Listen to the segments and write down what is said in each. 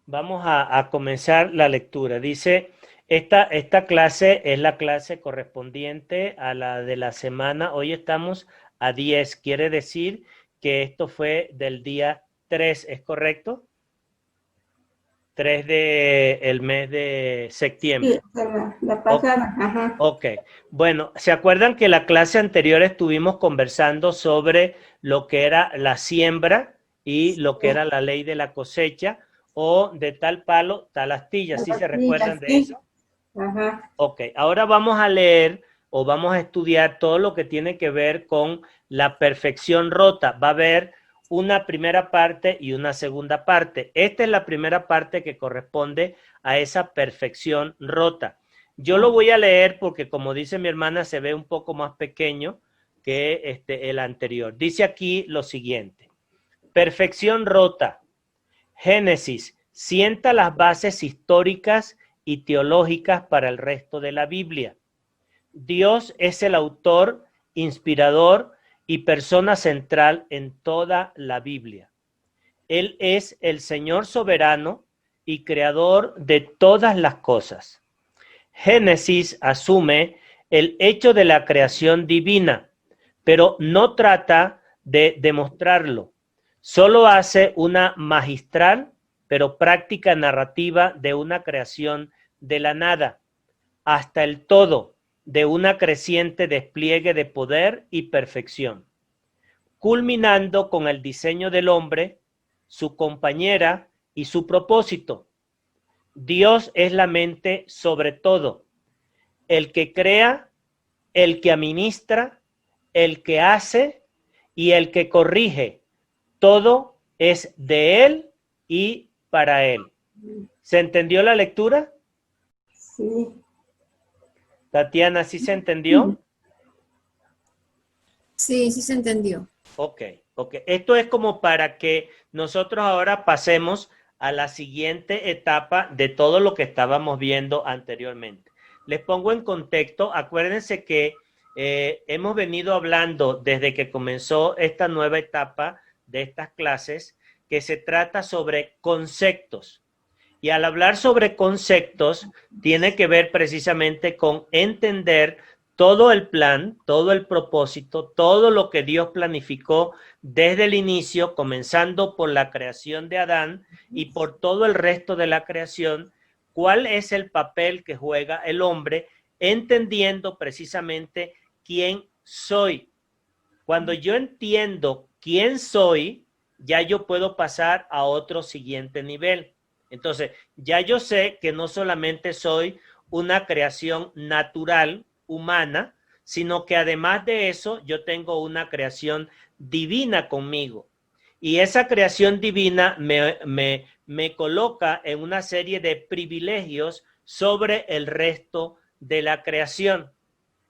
Vamos a comenzar la lectura. Dice, esta clase es la clase correspondiente a la de la semana. Hoy estamos a 10. Quiere decir que esto fue del día 3, ¿es correcto? 3 del mes de Sí, septiembre. la O- pasada, ajá. ok. Bueno, ¿se acuerdan que la clase anterior estuvimos conversando sobre lo que era la siembra y lo que era la ley de la cosecha o de tal palo, tal astilla? Las ¿Sí se recuerdan pastillas, de sí, eso? ajá. Ok, ahora vamos a leer o vamos a estudiar todo lo que tiene que ver con la perfección rota. Va a haber una primera parte y una segunda parte. Esta es la primera parte que corresponde a esa perfección rota. Yo lo voy a leer porque, como dice mi hermana, se ve un poco más pequeño que el anterior. Dice aquí lo siguiente. Perfección rota. Génesis sienta las bases históricas y teológicas para el resto de la Biblia. Dios es el autor, inspirador y persona central en toda la Biblia. Él es el Señor soberano y creador de todas las cosas. Génesis asume el hecho de la creación divina, pero no trata de demostrarlo. Solo hace una magistral, pero práctica narrativa de una creación de la nada hasta el todo, de una creciente despliegue de poder y perfección, culminando con el diseño del hombre, su compañera y su propósito. Dios es la mente sobre todo, el que crea, el que administra, el que hace y el que corrige. Todo es de Él y para Él. ¿Se entendió la lectura? Sí. Tatiana, ¿sí se entendió? Sí, sí se entendió. Ok, ok. Esto es como para que nosotros ahora pasemos a la siguiente etapa de todo lo que estábamos viendo anteriormente. Les pongo en contexto, acuérdense que hemos venido hablando desde que comenzó esta nueva etapa de estas clases, que se trata sobre conceptos. Y al hablar sobre conceptos, tiene que ver precisamente con entender todo el plan, todo el propósito, todo lo que Dios planificó desde el inicio, comenzando por la creación de Adán y por todo el resto de la creación, cuál es el papel que juega el hombre, entendiendo precisamente quién soy. Cuando yo entiendo quién soy, ya yo puedo pasar a otro siguiente nivel. Entonces, ya yo sé que no solamente soy una creación natural, humana, sino que además de eso, yo tengo una creación divina conmigo. Y esa creación divina me coloca en una serie de privilegios sobre el resto de la creación.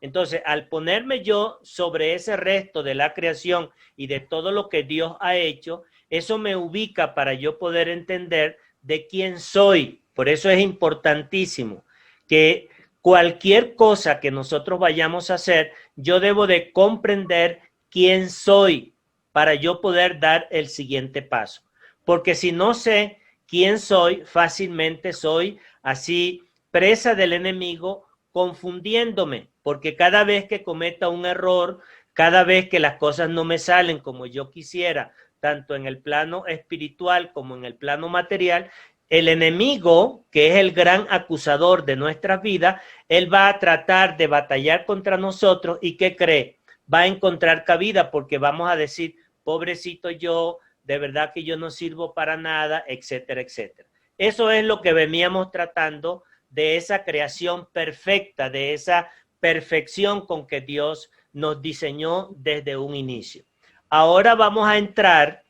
Entonces, al ponerme yo sobre ese resto de la creación y de todo lo que Dios ha hecho, eso me ubica para yo poder entender de quién soy. Por eso es importantísimo que cualquier cosa que nosotros vayamos a hacer, yo debo de comprender quién soy para yo poder dar el siguiente paso. Porque si no sé quién soy, fácilmente soy así presa del enemigo, confundiéndome, porque cada vez que cometa un error, cada vez que las cosas no me salen como yo quisiera, tanto en el plano espiritual como en el plano material, el enemigo, que es el gran acusador de nuestras vidas, él va a tratar de batallar contra nosotros y ¿qué cree? Va a encontrar cabida porque vamos a decir, pobrecito yo, de verdad que yo no sirvo para nada, etcétera, etcétera. Eso es lo que veníamos tratando de esa creación perfecta, de esa perfección con que Dios nos diseñó desde un inicio. Ahora vamos a entrar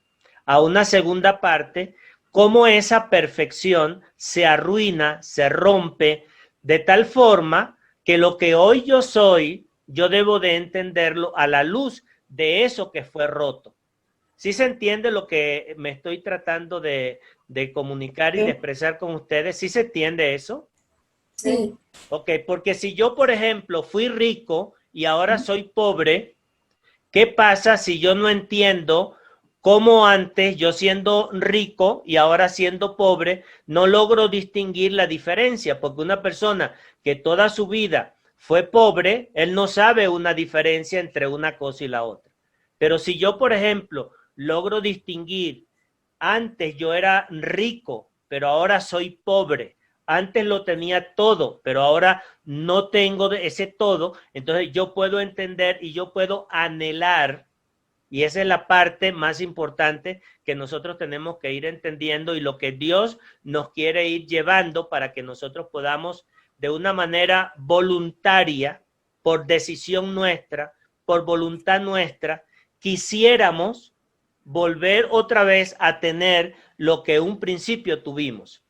a una segunda parte, cómo esa perfección se arruina, se rompe, de tal forma que lo que hoy yo soy, yo debo de entenderlo a la luz de eso que fue roto. ¿Sí se entiende lo que me estoy tratando de comunicar y de Sí, expresar con ustedes? ¿Sí se entiende eso? sí, Sí, Ok, porque si yo, por ejemplo, fui rico y ahora soy pobre, ¿qué pasa si yo no entiendo como antes yo siendo rico y ahora siendo pobre, no logro distinguir la diferencia, porque una persona que toda su vida fue pobre, él no sabe una diferencia entre una cosa y la otra. Pero si yo, por ejemplo, logro distinguir, antes yo era rico, pero ahora soy pobre. Antes lo tenía todo, pero ahora no tengo ese todo. Entonces yo puedo entender y yo puedo anhelar. Y esa es la parte más importante que nosotros tenemos que ir entendiendo y lo que Dios nos quiere ir llevando para que nosotros podamos de una manera voluntaria, por decisión nuestra, por voluntad nuestra, quisiéramos volver otra vez a tener lo que un principio tuvimos.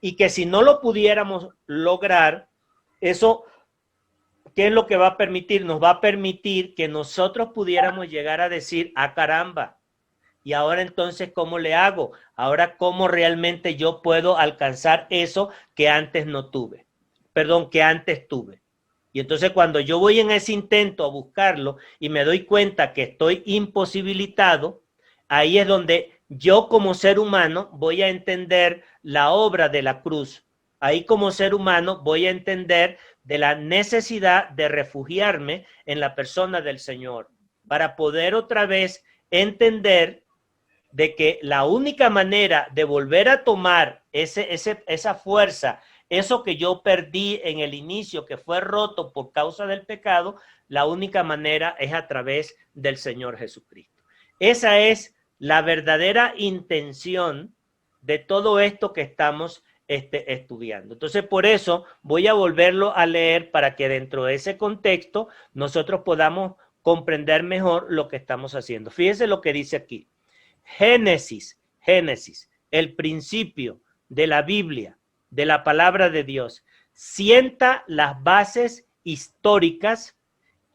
Y que si no lo pudiéramos lograr, eso, ¿qué es lo que va a permitir? Nos va a permitir que nosotros pudiéramos llegar a decir, ah, caramba, y ahora entonces, ¿cómo le hago? Ahora, ¿cómo realmente yo puedo alcanzar eso que antes no tuve? Perdón, que antes tuve. Y entonces cuando yo voy en ese intento a buscarlo y me doy cuenta que estoy imposibilitado, ahí es donde yo como ser humano voy a entender la obra de la cruz. Ahí como ser humano voy a entender de la necesidad de refugiarme en la persona del Señor para poder otra vez entender de que la única manera de volver a tomar esa fuerza, eso que yo perdí en el inicio, que fue roto por causa del pecado, la única manera es a través del Señor Jesucristo. Esa es la verdadera intención de todo esto que estamos estudiando. Entonces, por eso voy a volverlo a leer para que dentro de ese contexto nosotros podamos comprender mejor lo que estamos haciendo. Fíjense lo que dice aquí. Génesis, el principio de la Biblia, de la palabra de Dios, sienta las bases históricas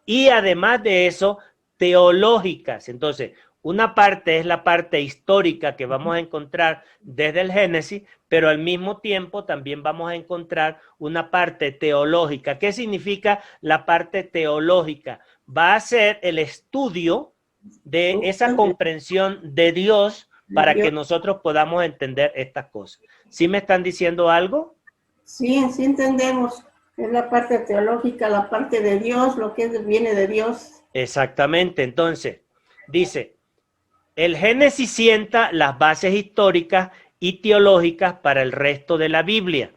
y además de eso, teológicas. Entonces, una parte es la parte histórica que vamos a encontrar desde el Génesis, pero al mismo tiempo también vamos a encontrar una parte teológica. ¿Qué significa la parte teológica? Va a ser el estudio de esa comprensión de Dios para que nosotros podamos entender estas cosas. ¿Sí me están diciendo algo? Sí, sí entendemos. Es la parte teológica, la parte de Dios, lo que viene de Dios. Exactamente. Entonces, dice, el Génesis sienta las bases históricas y teológicas para el resto de la Biblia.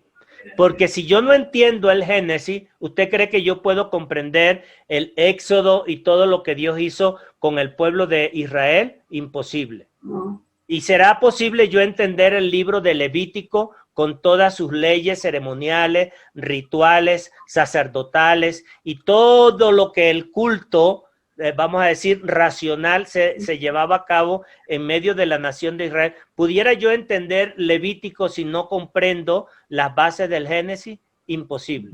Porque si yo no entiendo el Génesis, ¿usted cree que yo puedo comprender el Éxodo y todo lo que Dios hizo con el pueblo de Israel? Imposible. No. ¿Y será posible yo entender el libro de Levítico con todas sus leyes ceremoniales, rituales, sacerdotales y todo lo que el culto, vamos a decir, racional se llevaba a cabo en medio de la nación de Israel? ¿Pudiera yo entender Levítico si no comprendo las bases del Génesis? Imposible.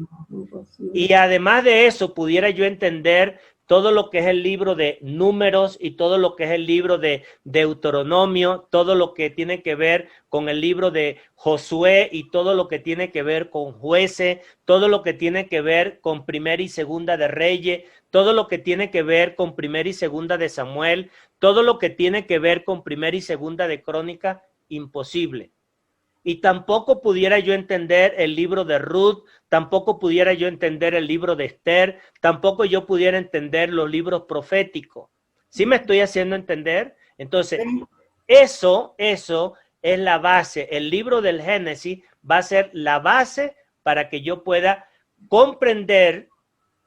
Y además de eso, ¿pudiera yo entender todo lo que es el libro de Números y todo lo que es el libro de Deuteronomio, todo lo que tiene que ver con el libro de Josué y todo lo que tiene que ver con Jueces, todo lo que tiene que ver con Primera y Segunda de Reyes, todo lo que tiene que ver con Primera y Segunda de Samuel, todo lo que tiene que ver con Primera y Segunda de Crónica? Imposible. Y tampoco pudiera yo entender el libro de Ruth, tampoco pudiera yo entender el libro de Esther, tampoco yo pudiera entender los libros proféticos. ¿Sí me estoy haciendo entender? Entonces, eso es la base. El libro del Génesis va a ser la base para que yo pueda comprender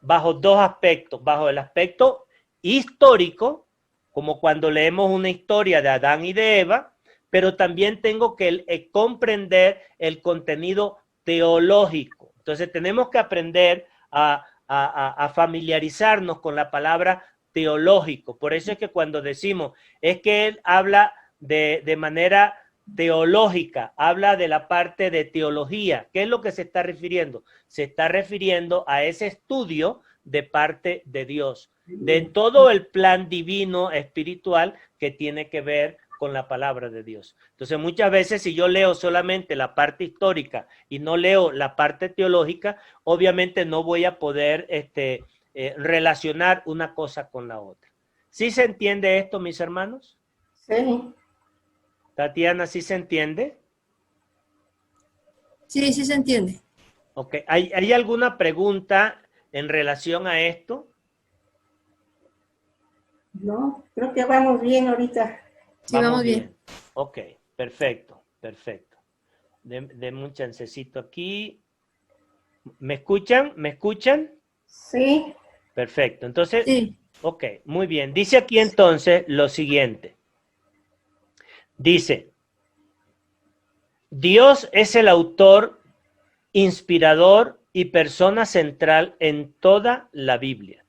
bajo dos aspectos, bajo el aspecto histórico, como cuando leemos una historia de Adán y de Eva, pero también tengo que comprender el contenido teológico. Entonces tenemos que aprender a familiarizarnos con la palabra teológico. Por eso es que cuando decimos, es que él habla de manera teológica, habla de la parte de teología. ¿Qué es lo que se está refiriendo? Se está refiriendo a ese estudio de parte de Dios, de todo el plan divino espiritual que tiene que ver con la palabra de Dios. Entonces, muchas veces si yo leo solamente la parte histórica y no leo la parte teológica, obviamente no voy a poder relacionar una cosa con la otra. ¿Sí se entiende esto, mis hermanos? Sí. Tatiana, ¿sí se entiende? Sí, sí se entiende. Ok, ¿hay alguna pregunta en relación a esto? No, creo que vamos bien ahorita. Sí, vamos bien. Ok, perfecto, perfecto. Deme un chancecito aquí. ¿Me escuchan? ¿Me escuchan? Sí. Perfecto. Entonces, Sí, ok, muy bien. Dice aquí entonces lo siguiente. Dice, Dios es el autor, inspirador y persona central en toda la Biblia.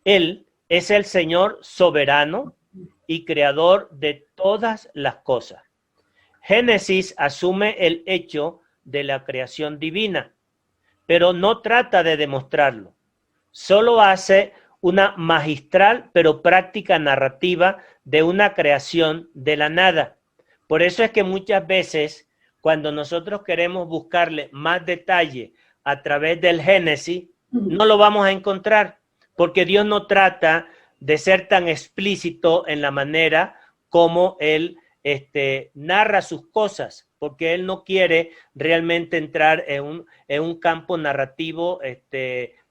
Él es el Señor soberano y creador de todas las cosas. Génesis asume el hecho de la creación divina, pero no trata de demostrarlo. Solo hace una magistral pero práctica narrativa de una creación de la nada. Por eso es que muchas veces cuando nosotros queremos buscarle más detalle a través del Génesis, no lo vamos a encontrar, porque Dios no trata de ser tan explícito en la manera como Él narra sus cosas, porque Él no quiere realmente entrar en un campo narrativo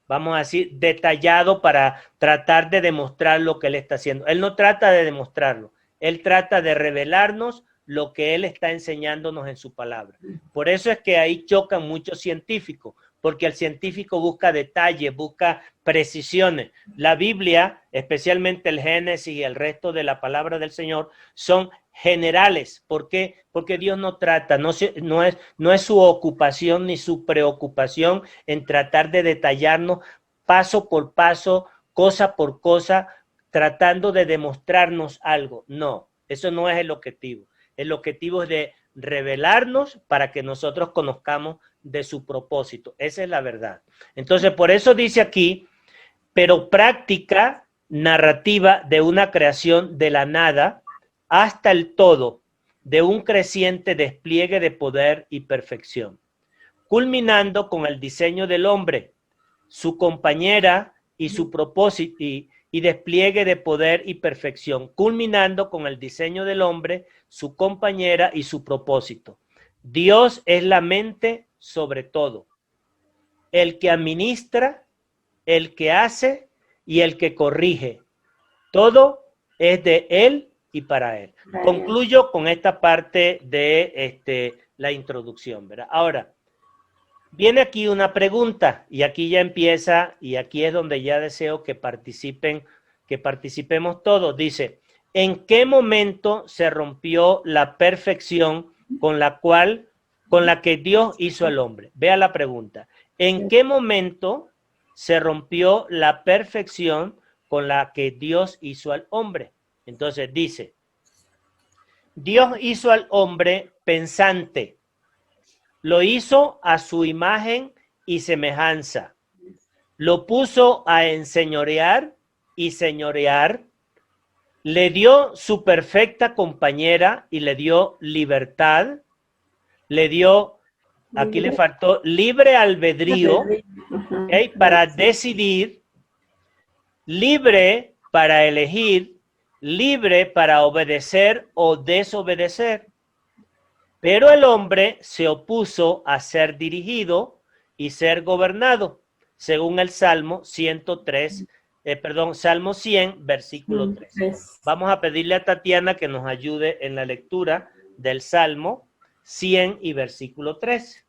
vamos a decir, detallado para tratar de demostrar lo que él está haciendo. Él no trata de demostrarlo, él trata de revelarnos lo que él está enseñándonos en su palabra. Por eso es que ahí chocan muchos científicos, porque el científico busca detalles, busca precisiones. La Biblia, especialmente el Génesis y el resto de la palabra del Señor, son generales. ¿Por qué? Porque Dios no trata, no es su ocupación ni su preocupación en tratar de detallarnos paso por paso, cosa por cosa, tratando de demostrarnos algo. No, eso no es el objetivo. El objetivo es de revelarnos para que nosotros conozcamos de su propósito. Esa es la verdad. Entonces, por eso dice aquí, pero práctica narrativa de una creación de la nada hasta el todo, de un creciente despliegue de poder y perfección, culminando con el diseño del hombre, su compañera y su propósito y despliegue de poder y perfección, culminando con el diseño del hombre, su compañera y su propósito. Dios es la mente sobre todo, el que administra, el que hace y el que corrige. Todo es de Él y para Él. Concluyo con esta parte de la introducción, ¿verdad? Ahora, viene aquí una pregunta y aquí ya empieza y aquí es donde ya deseo que participemos todos. Dice, ¿en qué momento se rompió la perfección con la que Dios hizo al hombre? Vea la pregunta. ¿En qué momento se rompió la perfección con la que Dios hizo al hombre? Entonces dice, Dios hizo al hombre pensante, lo hizo a su imagen y semejanza, lo puso a enseñorear y señorear, le dio su perfecta compañera y le dio libertad, le dio, aquí le faltó libre albedrío, ¿okay? Para decidir, libre para elegir, libre para obedecer o desobedecer. Pero el hombre se opuso a ser dirigido y ser gobernado, según el Salmo 103, Salmo 100, versículo 3. Vamos a pedirle a Tatiana que nos ayude en la lectura del Salmo 100 y versículo 3.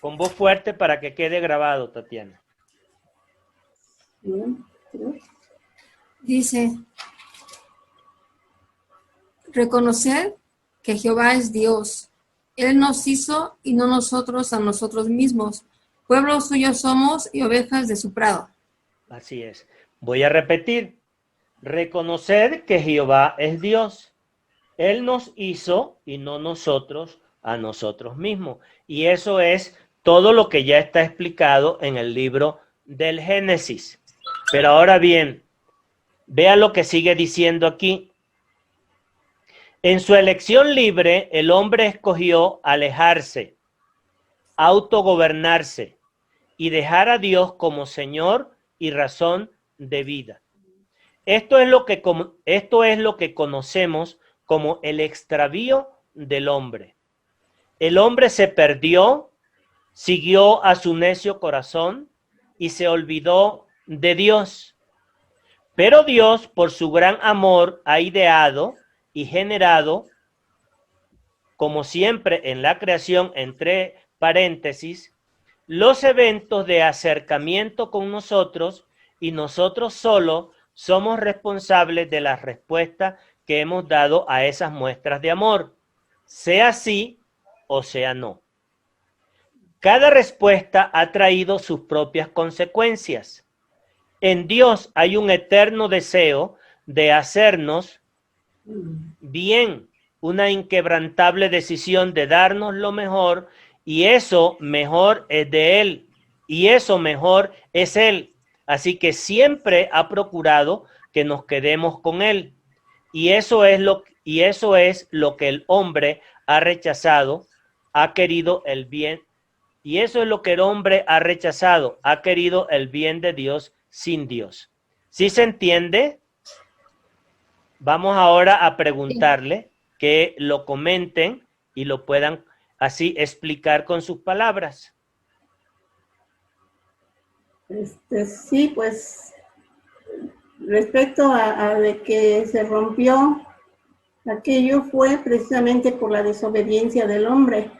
Con voz fuerte para que quede grabado, Tatiana. dice, reconocer que Jehová es Dios. Él nos hizo y no nosotros a nosotros mismos. Pueblo suyo somos y ovejas de su prado. Así es. Voy a repetir. Reconocer que Jehová es Dios. Él nos hizo y no nosotros a nosotros mismos. Y eso es todo lo que ya está explicado en el libro del Génesis. Pero ahora bien, vea lo que sigue diciendo aquí. En su elección libre, el hombre escogió alejarse, autogobernarse y dejar a Dios como Señor y razón de vida. Esto es lo que conocemos como el extravío del hombre. El hombre se perdió, siguió a su necio corazón y se olvidó de Dios. Pero Dios, por su gran amor, ha ideado y generado, como siempre en la creación, entre paréntesis, los eventos de acercamiento con nosotros, y nosotros solo somos responsables de la respuesta que hemos dado a esas muestras de amor, sea sí o sea no. Cada respuesta ha traído sus propias consecuencias. En Dios hay un eterno deseo de hacernos bien, una inquebrantable decisión de darnos lo mejor, y eso mejor es de Él, y eso mejor es Él. Así que siempre ha procurado que nos quedemos con Él, y eso es lo que el hombre ha rechazado, ha querido el bien, y eso es lo que el hombre ha rechazado, ha querido el bien de Dios sin Dios. ¿Sí se entiende? Vamos ahora a preguntarle que lo comenten y lo puedan así explicar con sus palabras. Sí, pues respecto a de que se rompió, aquello fue precisamente por la desobediencia del hombre,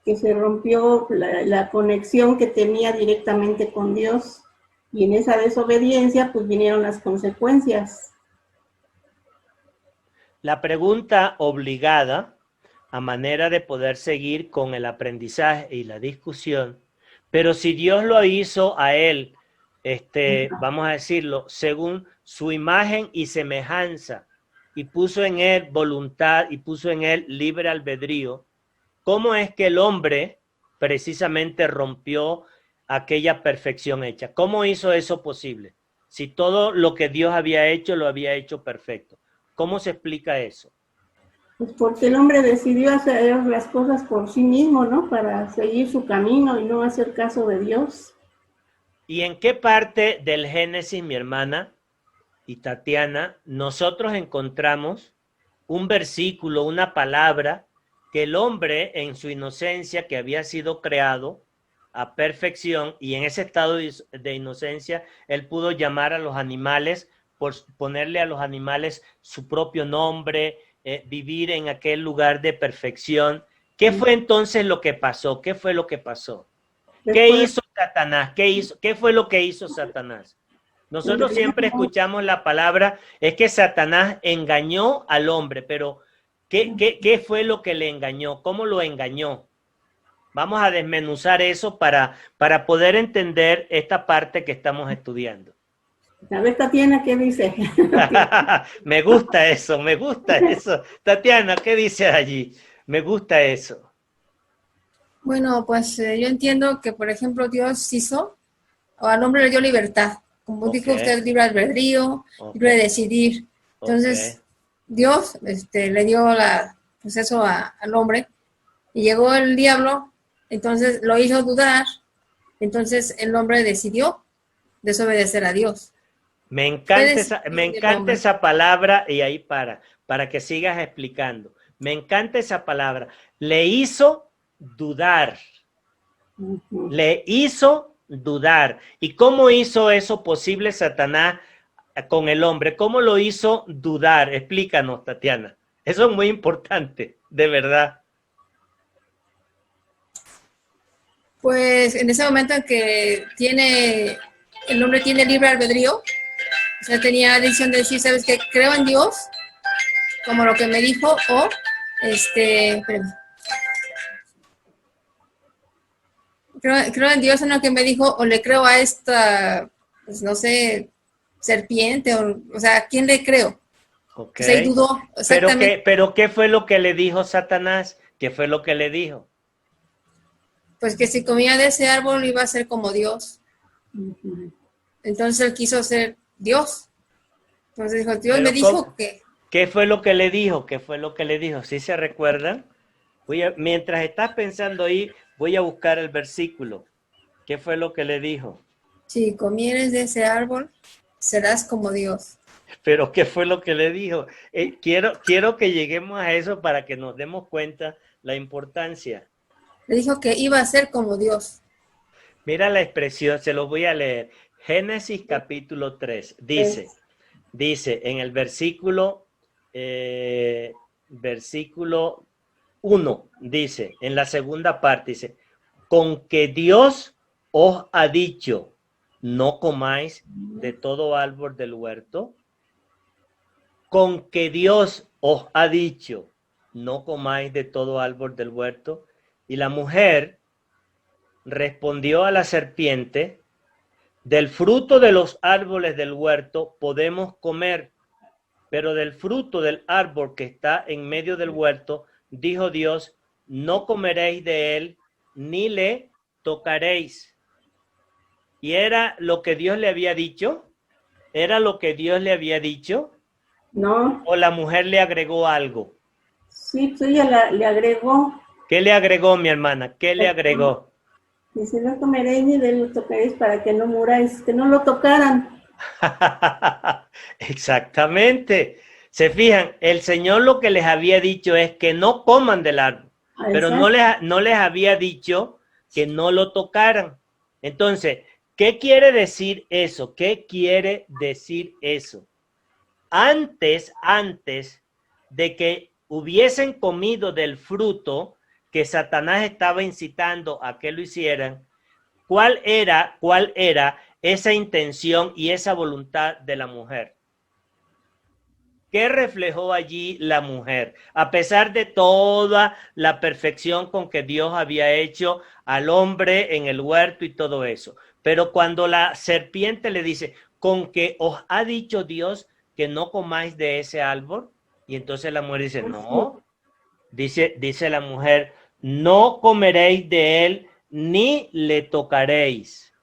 que se rompió la conexión que tenía directamente con Dios, y en esa desobediencia pues vinieron las consecuencias. La pregunta obligada, a manera de poder seguir con el aprendizaje y la discusión, pero si Dios lo hizo a él, vamos a decirlo, según su imagen y semejanza, y puso en él voluntad y puso en él libre albedrío, ¿cómo es que el hombre precisamente rompió aquella perfección hecha? ¿Cómo hizo eso posible? Si todo lo que Dios había hecho, lo había hecho perfecto. ¿Cómo se explica eso? Pues porque el hombre decidió hacer las cosas por sí mismo, ¿no? Para seguir su camino y no hacer caso de Dios. ¿Y en qué parte del Génesis, mi hermana y Tatiana, nosotros encontramos un versículo, una palabra, que el hombre en su inocencia, que había sido creado a perfección, y en ese estado de inocencia, él pudo llamar a los animales, por ponerle a los animales su propio nombre, vivir en aquel lugar de perfección? ¿Qué fue entonces lo que pasó? ¿Qué fue lo que pasó? ¿Qué hizo Satanás? ¿Qué fue lo que hizo Satanás? Nosotros siempre escuchamos la palabra, es que Satanás engañó al hombre, pero ¿qué fue lo que le engañó? ¿Cómo lo engañó? Vamos a desmenuzar eso para poder entender esta parte que estamos estudiando. A ver, Tatiana, ¿qué dice? Me gusta eso, me gusta eso. Tatiana, ¿qué dices allí? Me gusta eso. Bueno, pues yo entiendo que, por ejemplo, Dios hizo, o al hombre le dio libertad. Como dijo usted, libre albedrío, libre de decidir. Entonces, Dios le dio pues eso al hombre, y llegó el diablo, entonces lo hizo dudar, entonces el hombre decidió desobedecer a Dios. Me encanta esa palabra, y ahí para que sigas explicando. Me encanta esa palabra. Le hizo dudar. Le hizo dudar. ¿Y cómo hizo eso posible Satanás con el hombre? ¿Cómo lo hizo dudar? Explícanos, Tatiana. Eso es muy importante, de verdad. Pues en ese momento en que el hombre tiene libre albedrío, o sea, tenía la decisión de decir, ¿sabes qué? Creo en Dios, como lo que me dijo, o creo en Dios en lo que me dijo, o le creo a esta, pues no sé, serpiente, o sea, ¿a quién le creo? Okay. O sea, y dudó, exactamente. Pero ¿qué fue lo que le dijo Satanás? ¿Qué fue lo que le dijo? Pues que si comía de ese árbol iba a ser como Dios. Entonces él quiso ser Dios. Entonces dijo, Dios me dijo que... ¿Qué fue lo que le dijo? ¿Qué fue lo que le dijo? ¿Sí se recuerdan? Mientras estás pensando ahí, voy a buscar el versículo. ¿Qué fue lo que le dijo? Si comieres de ese árbol, serás como Dios. Pero ¿qué fue lo que le dijo? Quiero que lleguemos a eso para que nos demos cuenta la importancia. Le dijo que iba a ser como Dios. Mira la expresión, se los voy a leer. Génesis capítulo 3 dice en el versículo 1, dice, en la segunda parte, dice, con que Dios os ha dicho, no comáis de todo árbol del huerto. Con que Dios os ha dicho, no comáis de todo árbol del huerto. Y la mujer respondió a la serpiente, del fruto de los árboles del huerto podemos comer, pero del fruto del árbol que está en medio del huerto, dijo Dios, no comeréis de él, ni le tocaréis. ¿Y era lo que Dios le había dicho? ¿Era lo que Dios le había dicho? No. ¿O la mujer le agregó algo? Sí, pues ella le agregó. ¿Qué le agregó, mi hermana? ¿Qué le agregó? Dice, no comeréis ni de lo tocaréis para que no muráis, que no lo tocaran. Exactamente. Se fijan, el Señor lo que les había dicho es que no coman del árbol, pero no les había dicho que no lo tocaran. Entonces, ¿qué quiere decir eso? ¿Qué quiere decir eso? Antes de que hubiesen comido del fruto que Satanás estaba incitando a que lo hicieran, ¿cuál era esa intención y esa voluntad de la mujer? ¿Qué reflejó allí la mujer? A pesar de toda la perfección con que Dios había hecho al hombre en el huerto y todo eso. Pero cuando la serpiente le dice, con que os ha dicho Dios que no comáis de ese árbol, y entonces la mujer dice, no, dice la mujer, no comeréis de él, ni le tocaréis.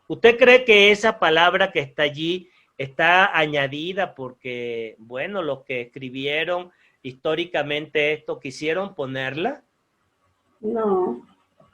¿Usted cree que esa palabra que está allí está añadida porque, bueno, los que escribieron históricamente esto quisieron ponerla? No.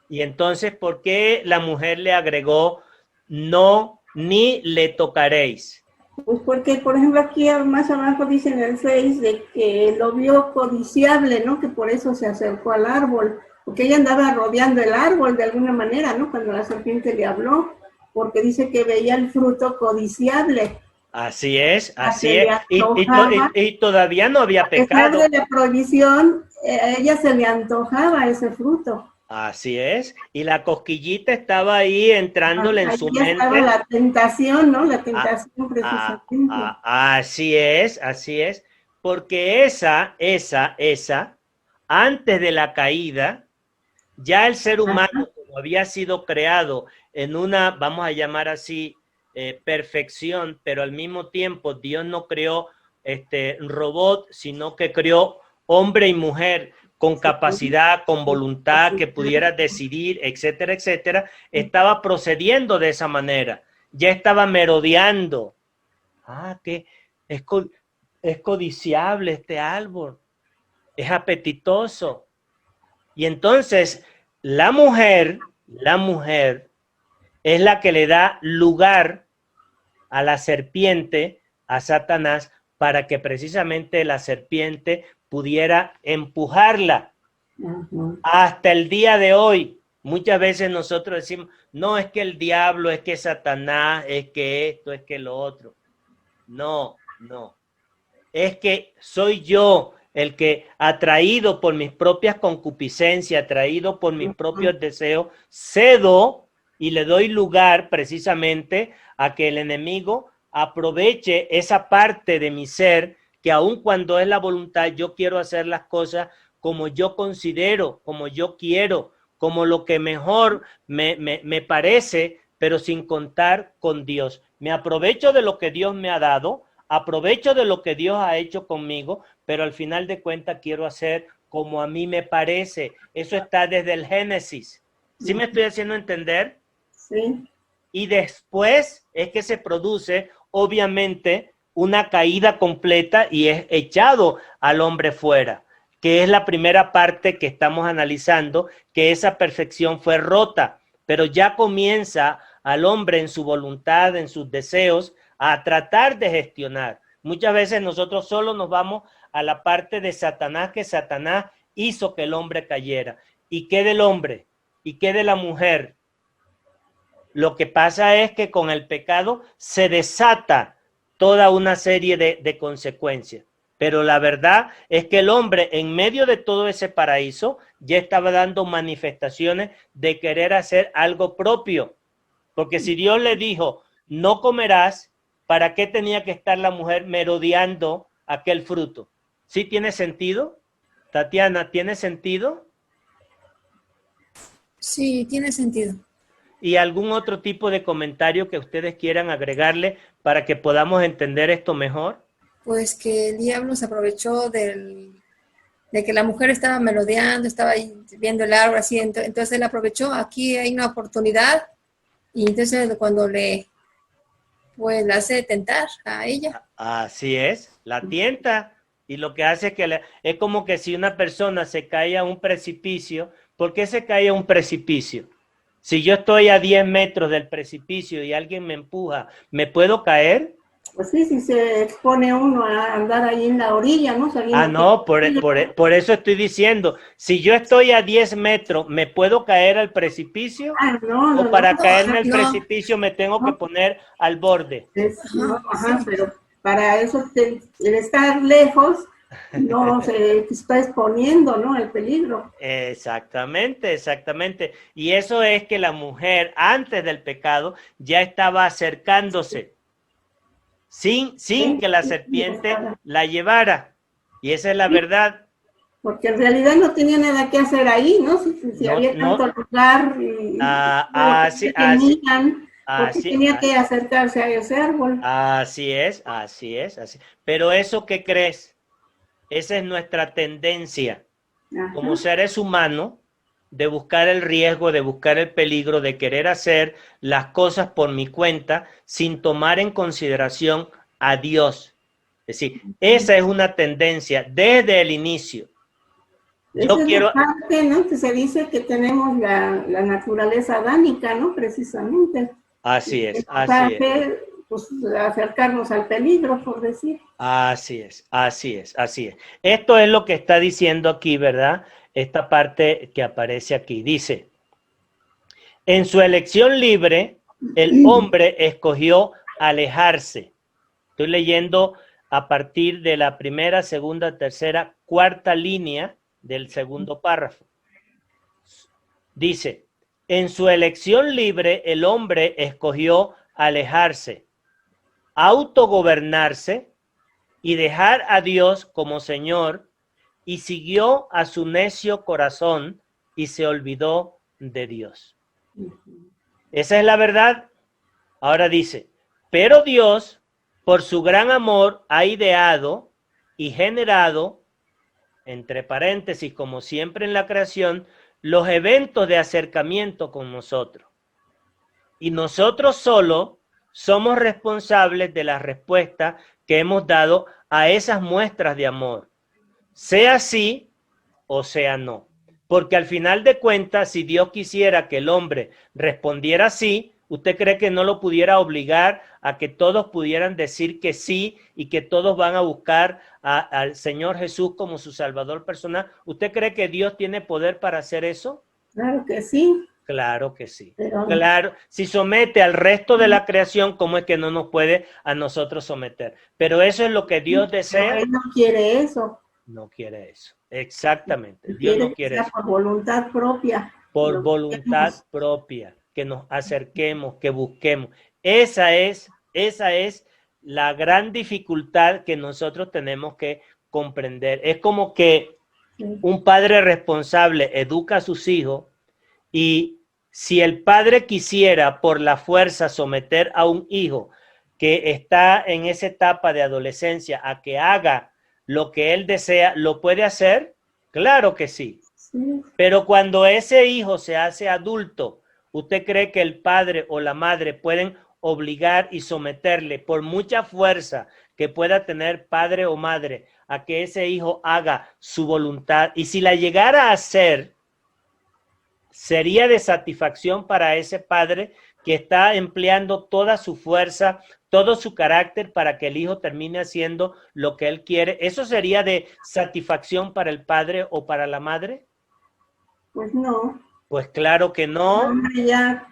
Y entonces, ¿por qué la mujer le agregó no, ni le tocaréis? Pues porque, por ejemplo, aquí más abajo dice en el 6 de que lo vio codiciable, ¿no? Que por eso se acercó al árbol, porque ella andaba rodeando el árbol de alguna manera, ¿no? Cuando la serpiente le habló, porque dice que veía el fruto codiciable. Así es, así es. Y todavía no había pecado. A pesar de la prohibición, a ella se le antojaba ese fruto. Así es, y la cosquillita estaba ahí entrándole en su mente. Estaba la tentación, ¿no? La tentación precisamente. Así es, porque esa, antes de la caída, ya el ser humano, como había sido creado en una, vamos a llamar así, perfección, pero al mismo tiempo Dios no creó robot, sino que creó hombre y mujer, con capacidad, con voluntad, que pudiera decidir, etcétera, etcétera, estaba procediendo de esa manera. Ya estaba merodeando. Que es codiciable este árbol, es apetitoso. Y entonces la mujer es la que le da lugar a la serpiente, a Satanás, para que precisamente la serpiente pudiera empujarla. Hasta el día de hoy, muchas veces nosotros decimos, no, es que el diablo, es que Satanás, es que esto, es que lo otro. No. Es que soy yo el que, atraído por mis propias concupiscencias, atraído por mis propios deseos, cedo y le doy lugar precisamente a que el enemigo aproveche esa parte de mi ser que aun cuando es la voluntad, yo quiero hacer las cosas como yo considero, como yo quiero, como lo que mejor me parece, pero sin contar con Dios. Me aprovecho de lo que Dios me ha dado, aprovecho de lo que Dios ha hecho conmigo, pero al final de cuentas quiero hacer como a mí me parece. Eso está desde el Génesis. ¿Sí me estoy haciendo entender? Sí. Y después es que se produce, obviamente, una caída completa y es echado al hombre fuera, que es la primera parte que estamos analizando, que esa perfección fue rota, pero ya comienza al hombre en su voluntad, en sus deseos, a tratar de gestionar. Muchas veces nosotros solo nos vamos a la parte de Satanás, que Satanás hizo que el hombre cayera. ¿Y qué del hombre? ¿Y qué de la mujer? Lo que pasa es que con el pecado se desata toda una serie de consecuencias. Pero la verdad es que el hombre, en medio de todo ese paraíso, ya estaba dando manifestaciones de querer hacer algo propio. Porque si Dios le dijo, no comerás, ¿para qué tenía que estar la mujer merodeando aquel fruto? ¿Sí tiene sentido? Tatiana, ¿tiene sentido? Sí, tiene sentido. ¿Y algún otro tipo de comentario que ustedes quieran agregarle para que podamos entender esto mejor? Pues que el diablo se aprovechó de que la mujer estaba merodeando, estaba ahí viendo el árbol así, entonces él aprovechó, aquí hay una oportunidad, y entonces cuando pues la hace tentar a ella. Así es, la tienta, y lo que hace es que es como que si una persona se cae a un precipicio. ¿Por qué se cae a un precipicio? Si yo estoy a 10 metros del precipicio y alguien me empuja, ¿me puedo caer? Pues sí, si se expone uno a andar ahí en la orilla, ¿no? No, por eso estoy diciendo, si yo estoy a 10 metros, ¿me puedo caer al precipicio? ¿O para caerme al precipicio me tengo que poner al borde? Pero para eso el estar lejos no se está exponiendo, ¿no? El peligro. Exactamente, exactamente. Y eso es que la mujer antes del pecado ya estaba acercándose sin que la serpiente la llevara. Y esa es la verdad. Porque en realidad no tenía nada que hacer ahí, ¿no? Si había tanto lugar porque tenía que acercarse a ese árbol. Así es. Pero eso, ¿qué crees? Esa es nuestra tendencia como seres humanos, de buscar el riesgo, de buscar el peligro, de querer hacer las cosas por mi cuenta sin tomar en consideración a Dios. Es decir, esa es una tendencia desde el inicio. Esa es la parte, ¿no? Que se dice que tenemos la naturaleza adánica, ¿no? Precisamente. Así es, pues acercarnos al peligro, por decir. Así es. Esto es lo que está diciendo aquí, ¿verdad? Esta parte que aparece aquí. Dice, en su elección libre, el hombre escogió alejarse. Estoy leyendo a partir de la primera, segunda, tercera, cuarta línea del segundo párrafo. Dice, en su elección libre, el hombre escogió alejarse, autogobernarse y dejar a Dios como Señor, y siguió a su necio corazón y se olvidó de Dios. Esa es la verdad. Ahora dice, pero Dios, por su gran amor, ha ideado y generado, entre paréntesis, como siempre en la creación, los eventos de acercamiento con nosotros. Y nosotros solo somos responsables de la respuesta que hemos dado a esas muestras de amor, sea sí o sea no. Porque al final de cuentas, si Dios quisiera que el hombre respondiera sí, ¿usted cree que no lo pudiera obligar a que todos pudieran decir que sí y que todos van a buscar al Señor Jesús como su Salvador personal? ¿Usted cree que Dios tiene poder para hacer eso? Claro que sí. Claro que sí. Claro, si somete al resto de la creación, ¿cómo es que no nos puede a nosotros someter? Pero eso es lo que Dios desea. Él no quiere eso. No quiere eso. Exactamente. Dios no quiere eso. Por voluntad propia. Por voluntad propia, que nos acerquemos, que busquemos. Esa es la gran dificultad que nosotros tenemos que comprender. Es como que un padre responsable educa a sus hijos, y si el padre quisiera por la fuerza someter a un hijo que está en esa etapa de adolescencia a que haga lo que él desea, ¿lo puede hacer? Claro que sí. Pero cuando ese hijo se hace adulto, ¿usted cree que el padre o la madre pueden obligar y someterle por mucha fuerza que pueda tener padre o madre a que ese hijo haga su voluntad? Y si la llegara a hacer, sería de satisfacción para ese padre que está empleando toda su fuerza, todo su carácter para que el hijo termine haciendo lo que él quiere. ¿Eso sería de satisfacción para el padre o para la madre? Pues no. Pues claro que no. El hombre ya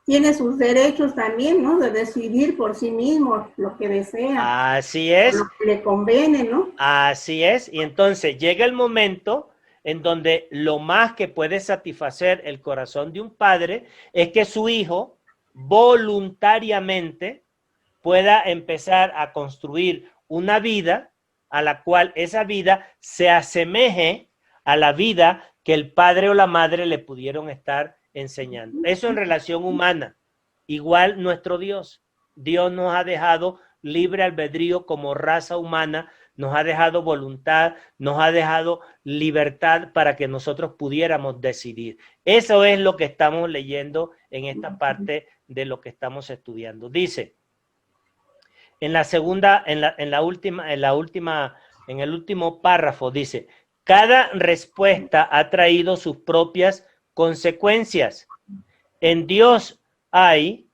tiene sus derechos también, ¿no? De decidir por sí mismo lo que desea. Así es. Lo que le conviene, ¿no? Así es. Y entonces llega el momento en donde lo más que puede satisfacer el corazón de un padre es que su hijo voluntariamente pueda empezar a construir una vida a la cual esa vida se asemeje a la vida que el padre o la madre le pudieron estar enseñando. Eso en relación humana. Igual nuestro Dios. Dios nos ha dejado libre albedrío como raza humana, nos ha dejado voluntad, nos ha dejado libertad para que nosotros pudiéramos decidir. Eso es lo que estamos leyendo en esta parte de lo que estamos estudiando. Dice, en el último párrafo dice, cada respuesta ha traído sus propias consecuencias. En Dios hay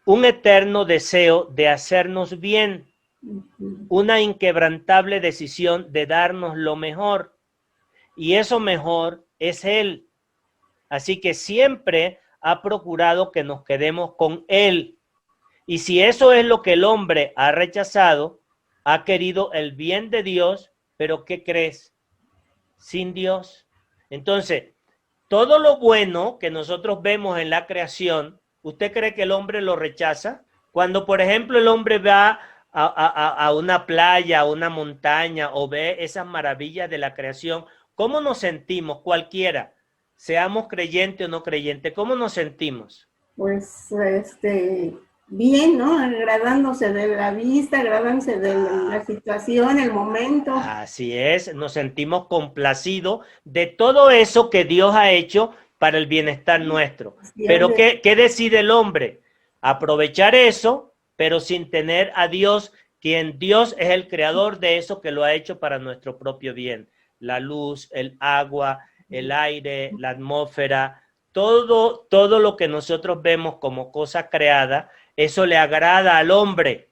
un eterno deseo de hacernos bien, una inquebrantable decisión de darnos lo mejor, y eso mejor es Él. Así que siempre ha procurado que nos quedemos con Él. Y si eso es lo que el hombre ha rechazado, ha querido el bien de Dios, pero ¿qué crees? Sin Dios. Entonces, todo lo bueno que nosotros vemos en la creación, ¿usted cree que el hombre lo rechaza? Cuando, por ejemplo, el hombre va a una playa, a una montaña, o ve esas maravillas de la creación, ¿cómo nos sentimos? Cualquiera, seamos creyentes o no creyentes, ¿cómo nos sentimos? Pues, bien, ¿no? Agradándose de la vista, agradándose de la situación, el momento. Así es, nos sentimos complacidos de todo eso que Dios ha hecho para el bienestar nuestro. Pero ¿qué decide el hombre? Aprovechar eso, pero sin tener a Dios, quien Dios es el creador de eso que lo ha hecho para nuestro propio bien. La luz, el agua, el aire, la atmósfera, todo lo que nosotros vemos como cosa creada, eso le agrada al hombre,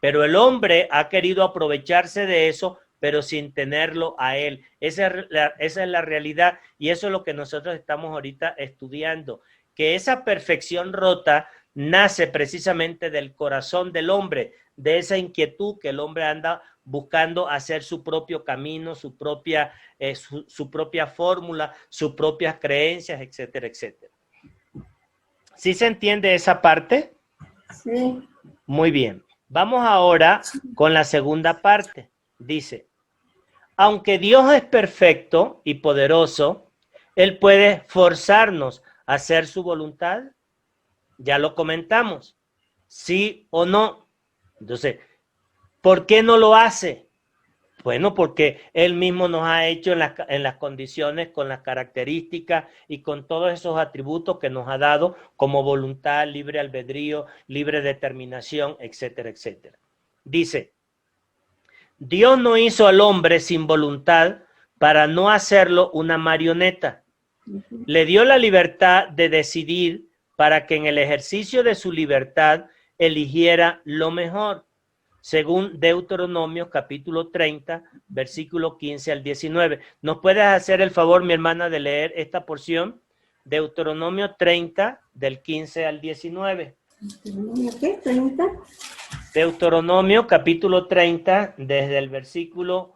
pero el hombre ha querido aprovecharse de eso, pero sin tenerlo a él. Esa es la realidad, y eso es lo que nosotros estamos ahorita estudiando, que esa perfección rota nace precisamente del corazón del hombre, de esa inquietud que el hombre anda buscando hacer su propio camino, su propia fórmula, sus propias creencias, etcétera, etcétera. ¿Sí se entiende esa parte? Sí. Muy bien. Vamos ahora con la segunda parte. Dice, aunque Dios es perfecto y poderoso, Él puede forzarnos a hacer su voluntad. Ya lo comentamos. ¿Sí o no? Entonces, ¿por qué no lo hace? Bueno, porque Él mismo nos ha hecho en las condiciones, con las características y con todos esos atributos que nos ha dado como voluntad, libre albedrío, libre determinación, etcétera, etcétera. Dice, Dios no hizo al hombre sin voluntad para no hacerlo una marioneta. Le dio la libertad de decidir para que en el ejercicio de su libertad eligiera lo mejor. Según Deuteronomio capítulo 30, versículo 15 al 19. ¿Nos puedes hacer el favor, mi hermana, de leer esta porción? Deuteronomio 30, del 15 al 19. ¿Deuteronomio qué? ¿30? Deuteronomio capítulo 30, desde el versículo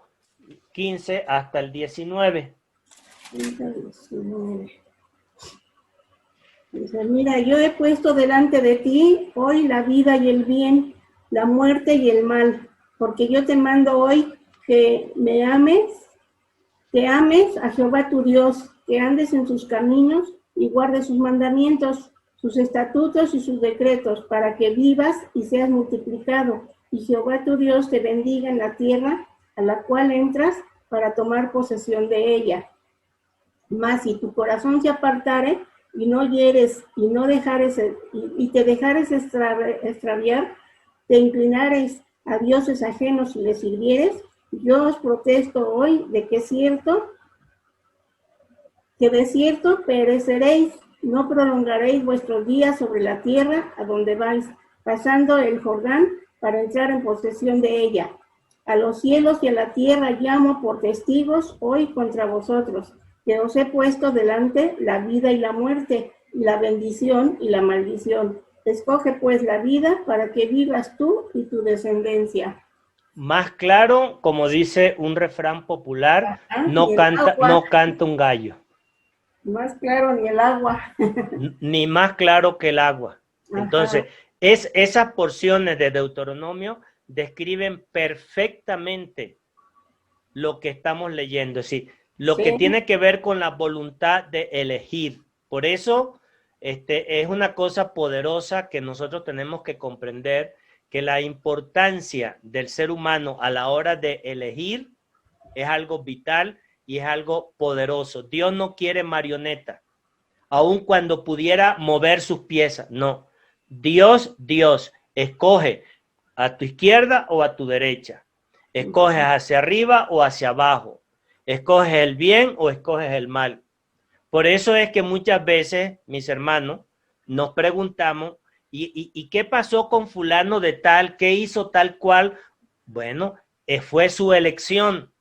15 hasta el 19. 30, 19. Dice, mira, yo he puesto delante de ti hoy la vida y el bien, la muerte y el mal, porque yo te mando hoy que me ames, que ames a Jehová tu Dios, que andes en sus caminos y guardes sus mandamientos, sus estatutos y sus decretos, para que vivas y seas multiplicado, y Jehová tu Dios te bendiga en la tierra a la cual entras para tomar posesión de ella. Mas si tu corazón se apartare y no oyeres y no dejares y te dejares extraviar, te inclinares a dioses ajenos y les sirvieres, yo os protesto hoy de que de cierto pereceréis, No prolongaréis vuestros días sobre la tierra a donde vais, pasando el Jordán para entrar en posesión de ella. A los cielos y a la tierra llamo por testigos hoy contra vosotros, que os he puesto delante la vida y la muerte, y la bendición y la maldición. Escoge pues la vida para que vivas tú y tu descendencia. Más claro, como dice un refrán popular, no canta un gallo. Más claro ni el agua. Ni más claro que el agua. Entonces, esas porciones de Deuteronomio describen perfectamente lo que estamos leyendo, es decir, lo que tiene que ver con la voluntad de elegir. Por eso, es una cosa poderosa que nosotros tenemos que comprender, que la importancia del ser humano a la hora de elegir es algo vital y es algo poderoso. Dios no quiere marioneta, aun cuando pudiera mover sus piezas. No, Dios escoge a tu izquierda o a tu derecha. Escoges hacia arriba o hacia abajo. Escoges el bien o escoges el mal. Por eso es que muchas veces, mis hermanos, nos preguntamos, ¿y qué pasó con fulano de tal? ¿Qué hizo tal cual? Bueno, fue su elección.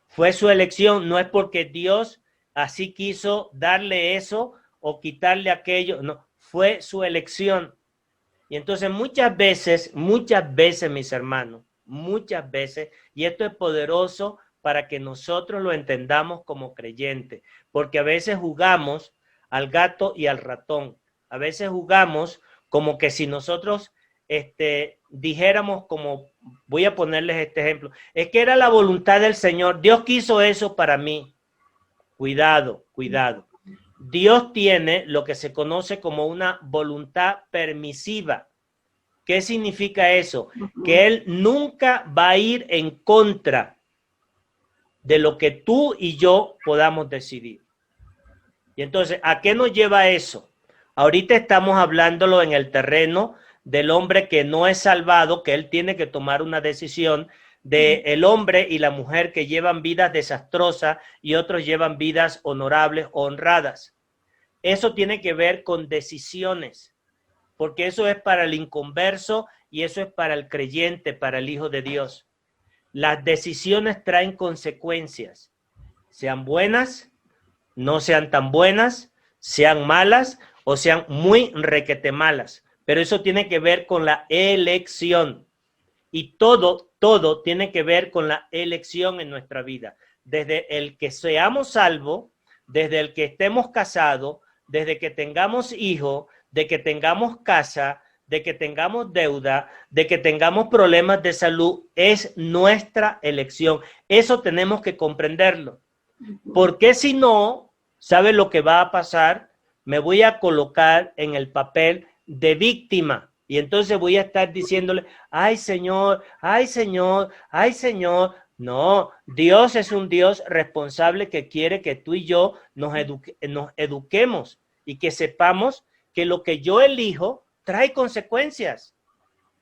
Fue su elección, no es porque Dios así quiso darle eso o quitarle aquello, no, fue su elección. Y entonces muchas veces, mis hermanos, muchas veces, y esto es poderoso para que nosotros lo entendamos como creyentes, porque a veces jugamos al gato y al ratón, a veces jugamos como que si nosotros dijéramos, como voy a ponerles este ejemplo, es que era la voluntad del Señor, Dios quiso eso para mí. Cuidado. Dios tiene lo que se conoce como una voluntad permisiva. ¿Qué significa eso? Que Él nunca va a ir en contra de lo que tú y yo podamos decidir. Y entonces, ¿a qué nos lleva eso? Ahorita estamos hablándolo en el terreno del hombre que no es salvado, que él tiene que tomar una decisión, de el hombre y la mujer que llevan vidas desastrosas y otros llevan vidas honorables o honradas. Eso tiene que ver con decisiones, porque eso es para el inconverso y eso es para el creyente, para el Hijo de Dios. Las decisiones traen consecuencias, sean buenas, no sean tan buenas, sean malas o sean muy requete malas, pero eso tiene que ver con la elección. Y todo tiene que ver con la elección en nuestra vida. Desde el que seamos salvos, desde el que estemos casados, desde que tengamos hijos, de que tengamos casa, de que tengamos deuda, de que tengamos problemas de salud, es nuestra elección. Eso tenemos que comprenderlo. Porque si no, ¿sabe lo que va a pasar? Me voy a colocar en el papel de víctima. Y entonces voy a estar diciéndole, ay Señor, ay Señor, ay Señor. No, Dios es un Dios responsable que quiere que tú y yo nos eduquemos y que sepamos que lo que yo elijo trae consecuencias.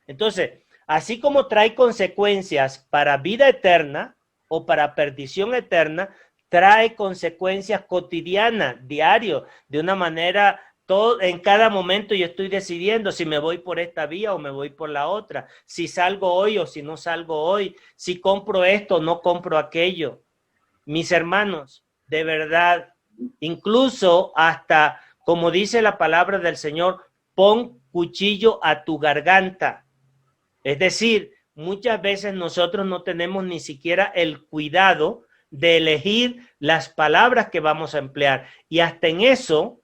Entonces, así como trae consecuencias para vida eterna o para perdición eterna, trae consecuencias cotidianas, diario, de una manera. En cada momento yo estoy decidiendo si me voy por esta vía o me voy por la otra, si salgo hoy o si no salgo hoy, si compro esto o no compro aquello. Mis hermanos, de verdad, incluso hasta, como dice la palabra del Señor, pon cuchillo a tu garganta. Es decir, muchas veces nosotros no tenemos ni siquiera el cuidado de elegir las palabras que vamos a emplear. Y hasta en eso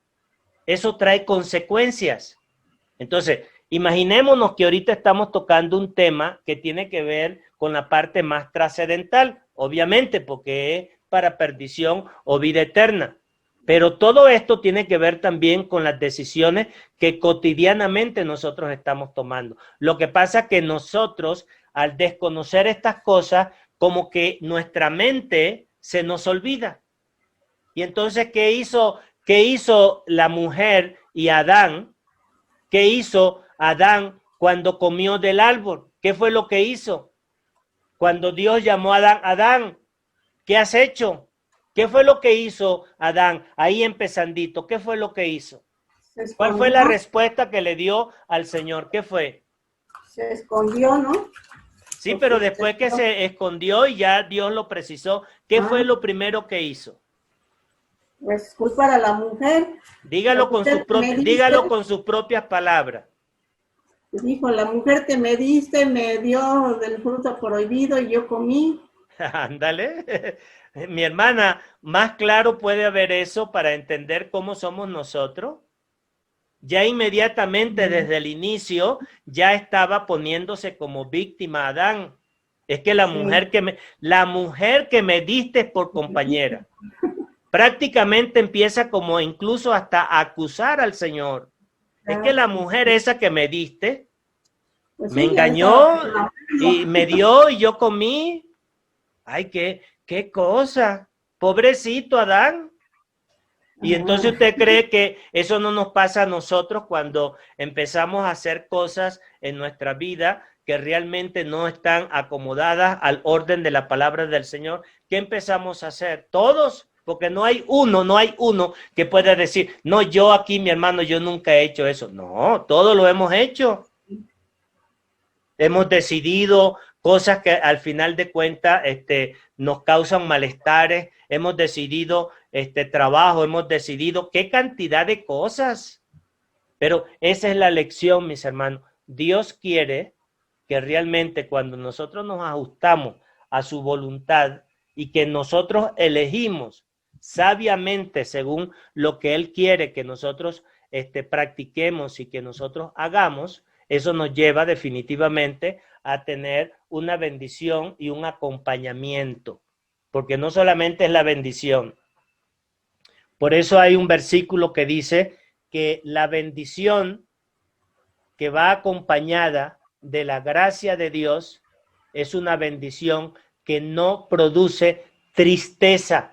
trae consecuencias. Entonces, imaginémonos que ahorita estamos tocando un tema que tiene que ver con la parte más trascendental, obviamente, porque es para perdición o vida eterna. Pero todo esto tiene que ver también con las decisiones que cotidianamente nosotros estamos tomando. Lo que pasa es que nosotros, al desconocer estas cosas, como que nuestra mente se nos olvida. Y entonces, ¿qué hizo la mujer y Adán? ¿Qué hizo Adán cuando comió del árbol? ¿Qué fue lo que hizo? Cuando Dios llamó a Adán, Adán, ¿qué has hecho? ¿Qué fue lo que hizo Adán? Ahí empezandito, ¿qué fue lo que hizo? ¿Cuál fue la respuesta que le dio al Señor? ¿Qué fue? Se escondió, ¿no? Sí, pero después que se escondió y ya Dios lo precisó, ¿qué fue lo primero que hizo? Pues culpar a la mujer. Dígalo con sus propias palabras. Dijo, la mujer que me diste me dio del fruto prohibido y yo comí. Ándale. Mi hermana, más claro puede haber eso para entender cómo somos nosotros. Ya inmediatamente desde el inicio ya estaba poniéndose como víctima Adán. Es que la mujer que me diste por compañera. Prácticamente empieza como incluso hasta a acusar al Señor. Es que la mujer esa que me diste pues me engañó y me dio y yo comí. Ay, qué cosa. Pobrecito Adán. Y entonces usted cree que eso no nos pasa a nosotros cuando empezamos a hacer cosas en nuestra vida que realmente no están acomodadas al orden de la palabra del Señor. ¿Qué empezamos a hacer? Todos, porque no hay uno que pueda decir, no, yo aquí, mi hermano, yo nunca he hecho eso. No, todos lo hemos hecho. Hemos decidido cosas que al final de cuentas nos causan malestares, hemos decidido trabajo, hemos decidido qué cantidad de cosas. Pero esa es la lección, mis hermanos. Dios quiere que realmente cuando nosotros nos ajustamos a su voluntad y que nosotros elegimos sabiamente según lo que Él quiere que nosotros practiquemos y que nosotros hagamos, eso nos lleva definitivamente a tener una bendición y un acompañamiento, porque no solamente es la bendición. Por eso hay un versículo que dice que la bendición que va acompañada de la gracia de Dios es una bendición que no produce tristeza,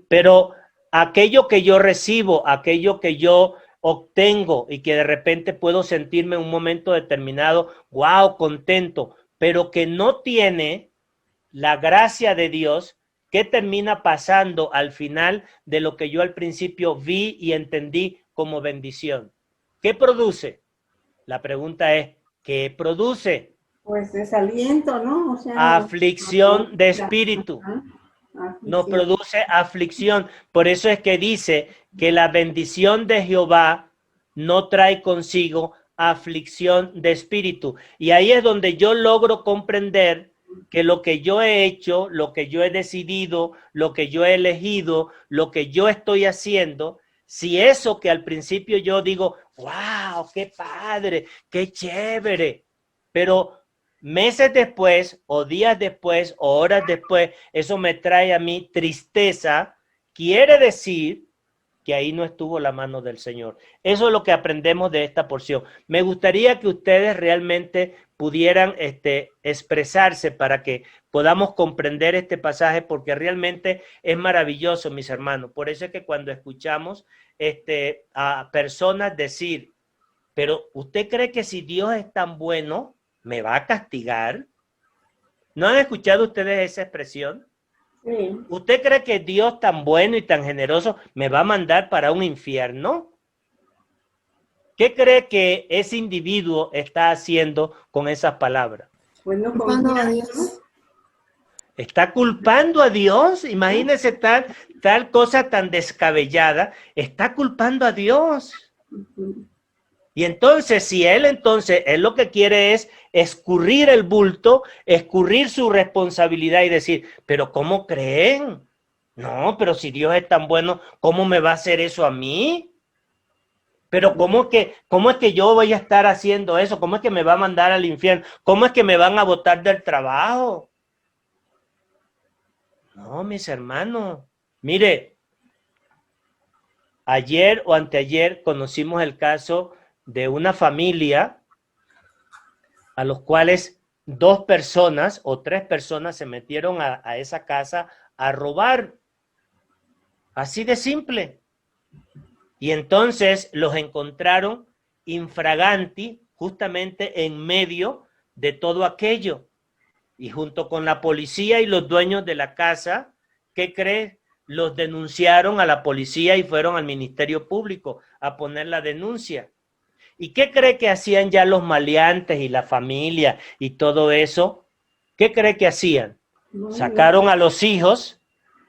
pero aquello que yo recibo, aquello que yo obtengo y que de repente puedo sentirme en un momento determinado, wow, contento, pero que no tiene la gracia de Dios, ¿qué termina pasando al final de lo que yo al principio vi y entendí como bendición? ¿Qué produce? La pregunta es, ¿qué produce? Pues desaliento, ¿no? O sea, aflicción de espíritu. Nos produce aflicción. Por eso es que dice que la bendición de Jehová no trae consigo aflicción de espíritu. Y ahí es donde yo logro comprender que lo que yo he hecho, lo que yo he decidido, lo que yo he elegido, lo que yo estoy haciendo, si eso que al principio yo digo, wow, qué padre, qué chévere, pero meses después, o días después, o horas después, eso me trae a mí tristeza, quiere decir que ahí no estuvo la mano del Señor. Eso es lo que aprendemos de esta porción. Me gustaría que ustedes realmente pudieran expresarse para que podamos comprender este pasaje, porque realmente es maravilloso, mis hermanos. Por eso es que cuando escuchamos a personas decir, pero ¿usted cree que si Dios es tan bueno, me va a castigar? ¿No han escuchado ustedes esa expresión? Sí. ¿Usted cree que Dios tan bueno y tan generoso me va a mandar para un infierno? ¿Qué cree que ese individuo está haciendo con esas palabras? Pues no Culpando a Dios. ¿no? Está culpando a Dios. Imagínese tal cosa tan descabellada. Está culpando a Dios. Y entonces, si él lo que quiere es escurrir el bulto, escurrir su responsabilidad y decir, pero ¿cómo creen? No, pero si Dios es tan bueno, ¿cómo me va a hacer eso a mí? Pero ¿cómo es que yo voy a estar haciendo eso? ¿Cómo es que me va a mandar al infierno? ¿Cómo es que me van a botar del trabajo? No, mis hermanos, mire, ayer o anteayer conocimos el caso de una familia a los cuales 2 personas o 3 personas se metieron a esa casa a robar. Así de simple. Y entonces los encontraron infraganti justamente en medio de todo aquello. Y junto con la policía y los dueños de la casa, ¿qué cree? los denunciaron a la policía y fueron al Ministerio Público a poner la denuncia. ¿Y qué cree que hacían ya los maleantes y la familia y todo eso? ¿Qué cree que hacían? Sacaron a los hijos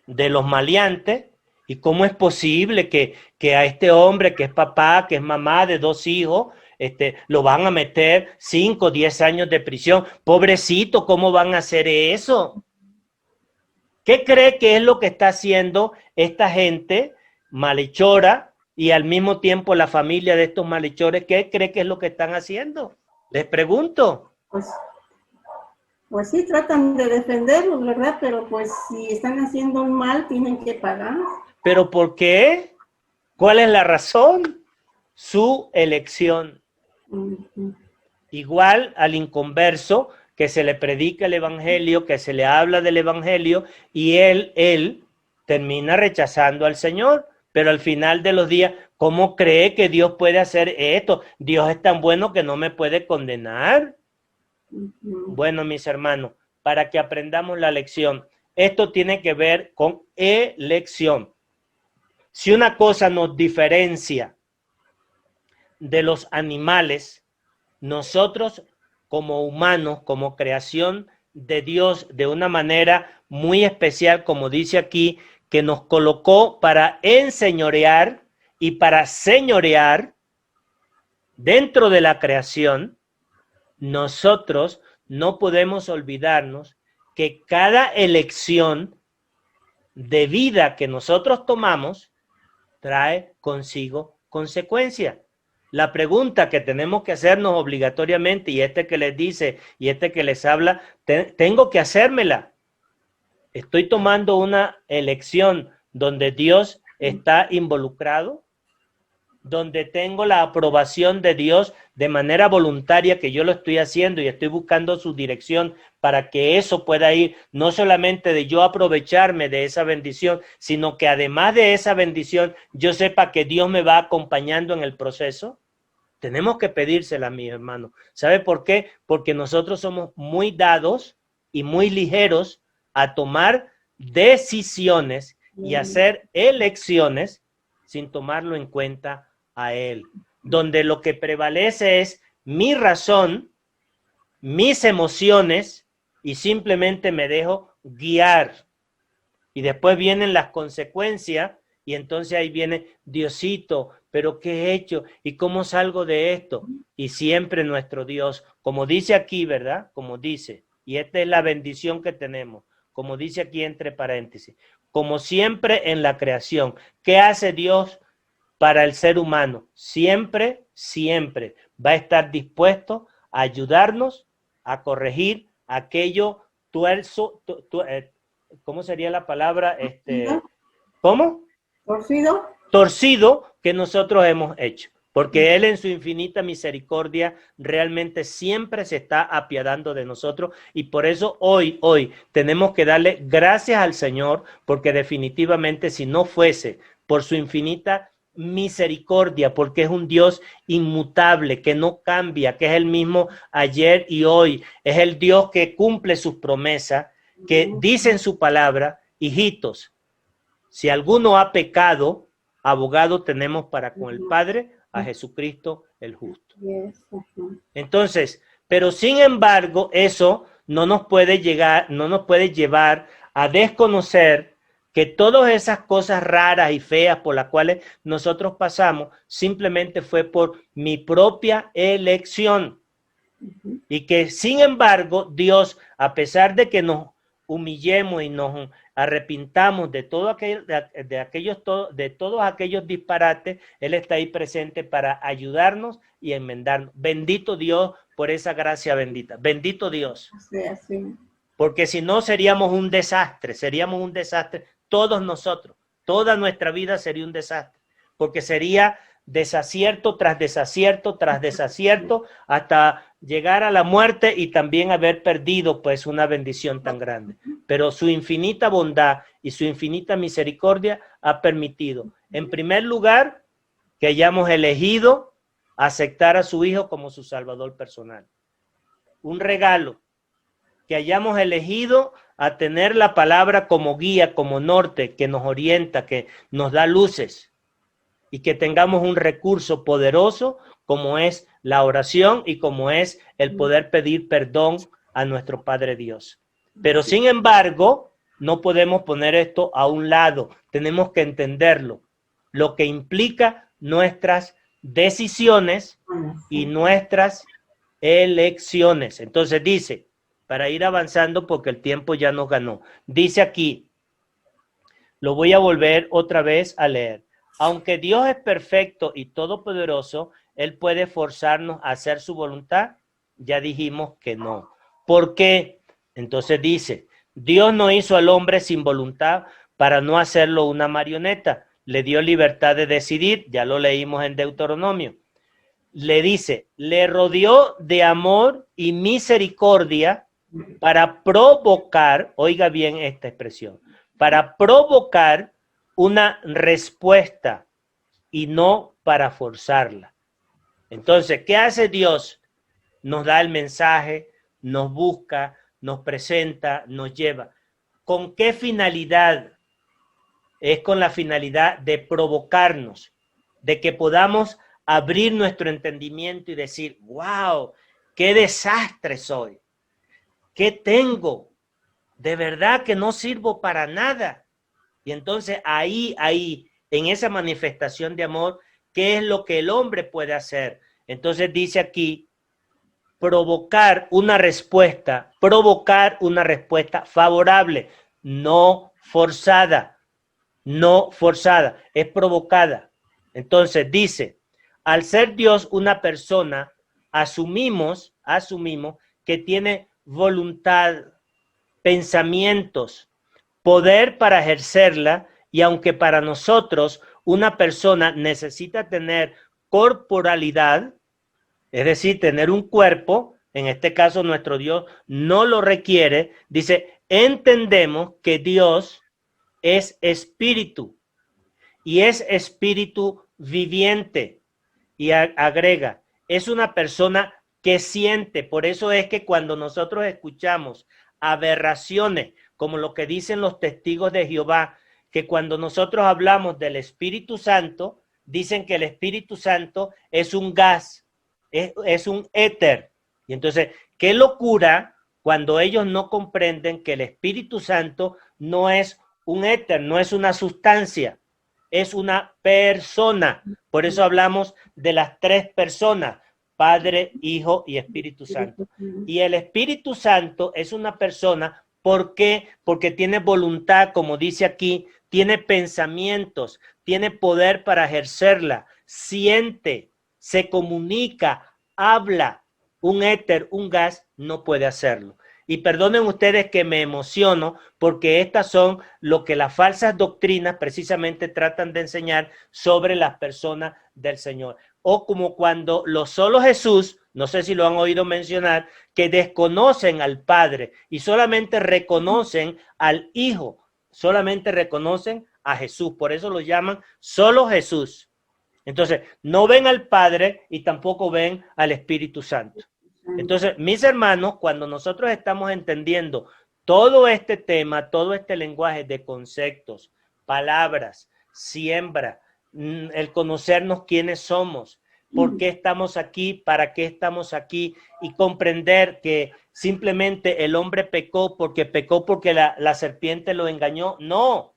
de los maleantes. ¿Y cómo es posible que a este hombre que es papá, que es mamá de 2 hijos, lo van a meter 5, 10 años de prisión? Pobrecito, ¿cómo van a hacer eso? ¿Qué cree que es lo que está haciendo esta gente malhechora y al mismo tiempo la familia de estos malhechores? ¿Qué cree que es lo que están haciendo? Les pregunto. Pues sí, tratan de defenderlos, ¿verdad? Pero pues si están haciendo un mal, tienen que pagar. ¿Pero por qué? ¿Cuál es la razón? Su elección. Igual al inconverso, que se le predica el evangelio, que se le habla del evangelio, y él termina rechazando al Señor. Pero al final de los días, ¿cómo cree que Dios puede hacer esto? Dios es tan bueno que no me puede condenar. Bueno, mis hermanos, para que aprendamos la lección, esto tiene que ver con elección. Si una cosa nos diferencia de los animales, nosotros como humanos, como creación de Dios, de una manera muy especial, como dice aquí, que nos colocó para enseñorear y para señorear dentro de la creación, nosotros no podemos olvidarnos que cada elección de vida que nosotros tomamos trae consigo consecuencias. La pregunta que tenemos que hacernos obligatoriamente, y que les dice y que les habla, tengo que hacérmela. ¿Estoy tomando una elección donde Dios está involucrado? ¿Donde tengo la aprobación de Dios de manera voluntaria, que yo lo estoy haciendo y estoy buscando su dirección para que eso pueda ir, no solamente de yo aprovecharme de esa bendición, sino que además de esa bendición yo sepa que Dios me va acompañando en el proceso? Tenemos que pedírsela, mi hermano. ¿Sabe por qué? Porque nosotros somos muy dados y muy ligeros a tomar decisiones y hacer elecciones sin tomarlo en cuenta a Él, donde lo que prevalece es mi razón, mis emociones, y simplemente me dejo guiar. Y después vienen las consecuencias, y entonces ahí viene Diosito, pero ¿qué he hecho? ¿Y cómo salgo de esto? Y siempre nuestro Dios, como dice aquí, ¿verdad? Como dice, y esta es la bendición que tenemos, como dice aquí entre paréntesis, como siempre en la creación. ¿Qué hace Dios para el ser humano? Siempre, siempre va a estar dispuesto a ayudarnos a corregir aquello tuerzo, ¿cómo sería la palabra? ¿Cómo? ¿Torcido? Torcido que nosotros hemos hecho. Porque Él en su infinita misericordia realmente siempre se está apiadando de nosotros, y por eso hoy tenemos que darle gracias al Señor, porque definitivamente si no fuese por su infinita misericordia, porque es un Dios inmutable, que no cambia, que es el mismo ayer y hoy, es el Dios que cumple sus promesas, que dice en su palabra, hijitos, si alguno ha pecado, abogado tenemos para con el Padre, a Jesucristo el justo. Entonces, pero sin embargo, eso no nos puede llevar a desconocer que todas esas cosas raras y feas por las cuales nosotros pasamos, simplemente fue por mi propia elección. Y que sin embargo, Dios, a pesar de que nos humillemos y nos arrepintamos de todos aquellos disparates, Él está ahí presente para ayudarnos y enmendarnos. Bendito Dios por esa gracia bendita. Bendito Dios. Sí. Porque si no seríamos un desastre, todos nosotros, toda nuestra vida sería un desastre, porque sería desacierto tras desacierto tras desacierto hasta llegar a la muerte y también haber perdido pues una bendición tan grande. Pero su infinita bondad y su infinita misericordia ha permitido, en primer lugar, que hayamos elegido aceptar a su Hijo como su Salvador personal. Un regalo, que hayamos elegido a tener la palabra como guía, como norte, que nos orienta, que nos da luces, y que tengamos un recurso poderoso como es la oración y como es el poder pedir perdón a nuestro Padre Dios. Pero sin embargo, no podemos poner esto a un lado, tenemos que entenderlo, lo que implica nuestras decisiones y nuestras elecciones. Entonces dice, para ir avanzando porque el tiempo ya nos ganó, dice aquí, lo voy a volver otra vez a leer. Aunque Dios es perfecto y todopoderoso, Él puede forzarnos a hacer su voluntad. Ya dijimos que no. ¿Por qué? Entonces dice, Dios no hizo al hombre sin voluntad para no hacerlo una marioneta. Le dio libertad de decidir, ya lo leímos en Deuteronomio. Le dice, le rodeó de amor y misericordia para provocar, oiga bien esta expresión, para provocar una respuesta y no para forzarla. Entonces, ¿qué hace Dios? Nos da el mensaje, nos busca, nos presenta, nos lleva. ¿Con qué finalidad? Es con la finalidad de provocarnos, de que podamos abrir nuestro entendimiento y decir, wow, qué desastre soy, qué tengo, de verdad que no sirvo para nada. Y entonces ahí, en esa manifestación de amor, ¿qué es lo que el hombre puede hacer? Entonces dice aquí, provocar una respuesta favorable, no forzada, es provocada. Entonces dice, al ser Dios una persona, asumimos que tiene voluntad, pensamientos, poder para ejercerla, y aunque para nosotros una persona necesita tener corporalidad, es decir, tener un cuerpo, en este caso nuestro Dios no lo requiere, dice, entendemos que Dios es espíritu y es espíritu viviente, y agrega, es una persona que siente. Por eso es que cuando nosotros escuchamos aberraciones, como lo que dicen los testigos de Jehová, que cuando nosotros hablamos del Espíritu Santo, dicen que el Espíritu Santo es un gas, es un éter. Y entonces, qué locura cuando ellos no comprenden que el Espíritu Santo no es un éter, no es una sustancia, es una persona. Por eso hablamos de las tres personas, Padre, Hijo y Espíritu Santo. Y el Espíritu Santo es una persona, ¿por qué? Porque tiene voluntad, como dice aquí, tiene pensamientos, tiene poder para ejercerla, siente, se comunica, habla. Un éter, un gas, no puede hacerlo. Y perdonen ustedes que me emociono, porque estas son lo que las falsas doctrinas precisamente tratan de enseñar sobre las personas del Señor. O como cuando los solo Jesús, no sé si lo han oído mencionar, que desconocen al Padre y solamente reconocen al Hijo, solamente reconocen a Jesús, por eso lo llaman solo Jesús. Entonces, no ven al Padre y tampoco ven al Espíritu Santo. Entonces, mis hermanos, cuando nosotros estamos entendiendo todo este tema, todo este lenguaje de conceptos, palabras, siembra, el conocernos quiénes somos, por qué estamos aquí, para qué estamos aquí, y comprender que simplemente el hombre pecó porque la serpiente lo engañó. No.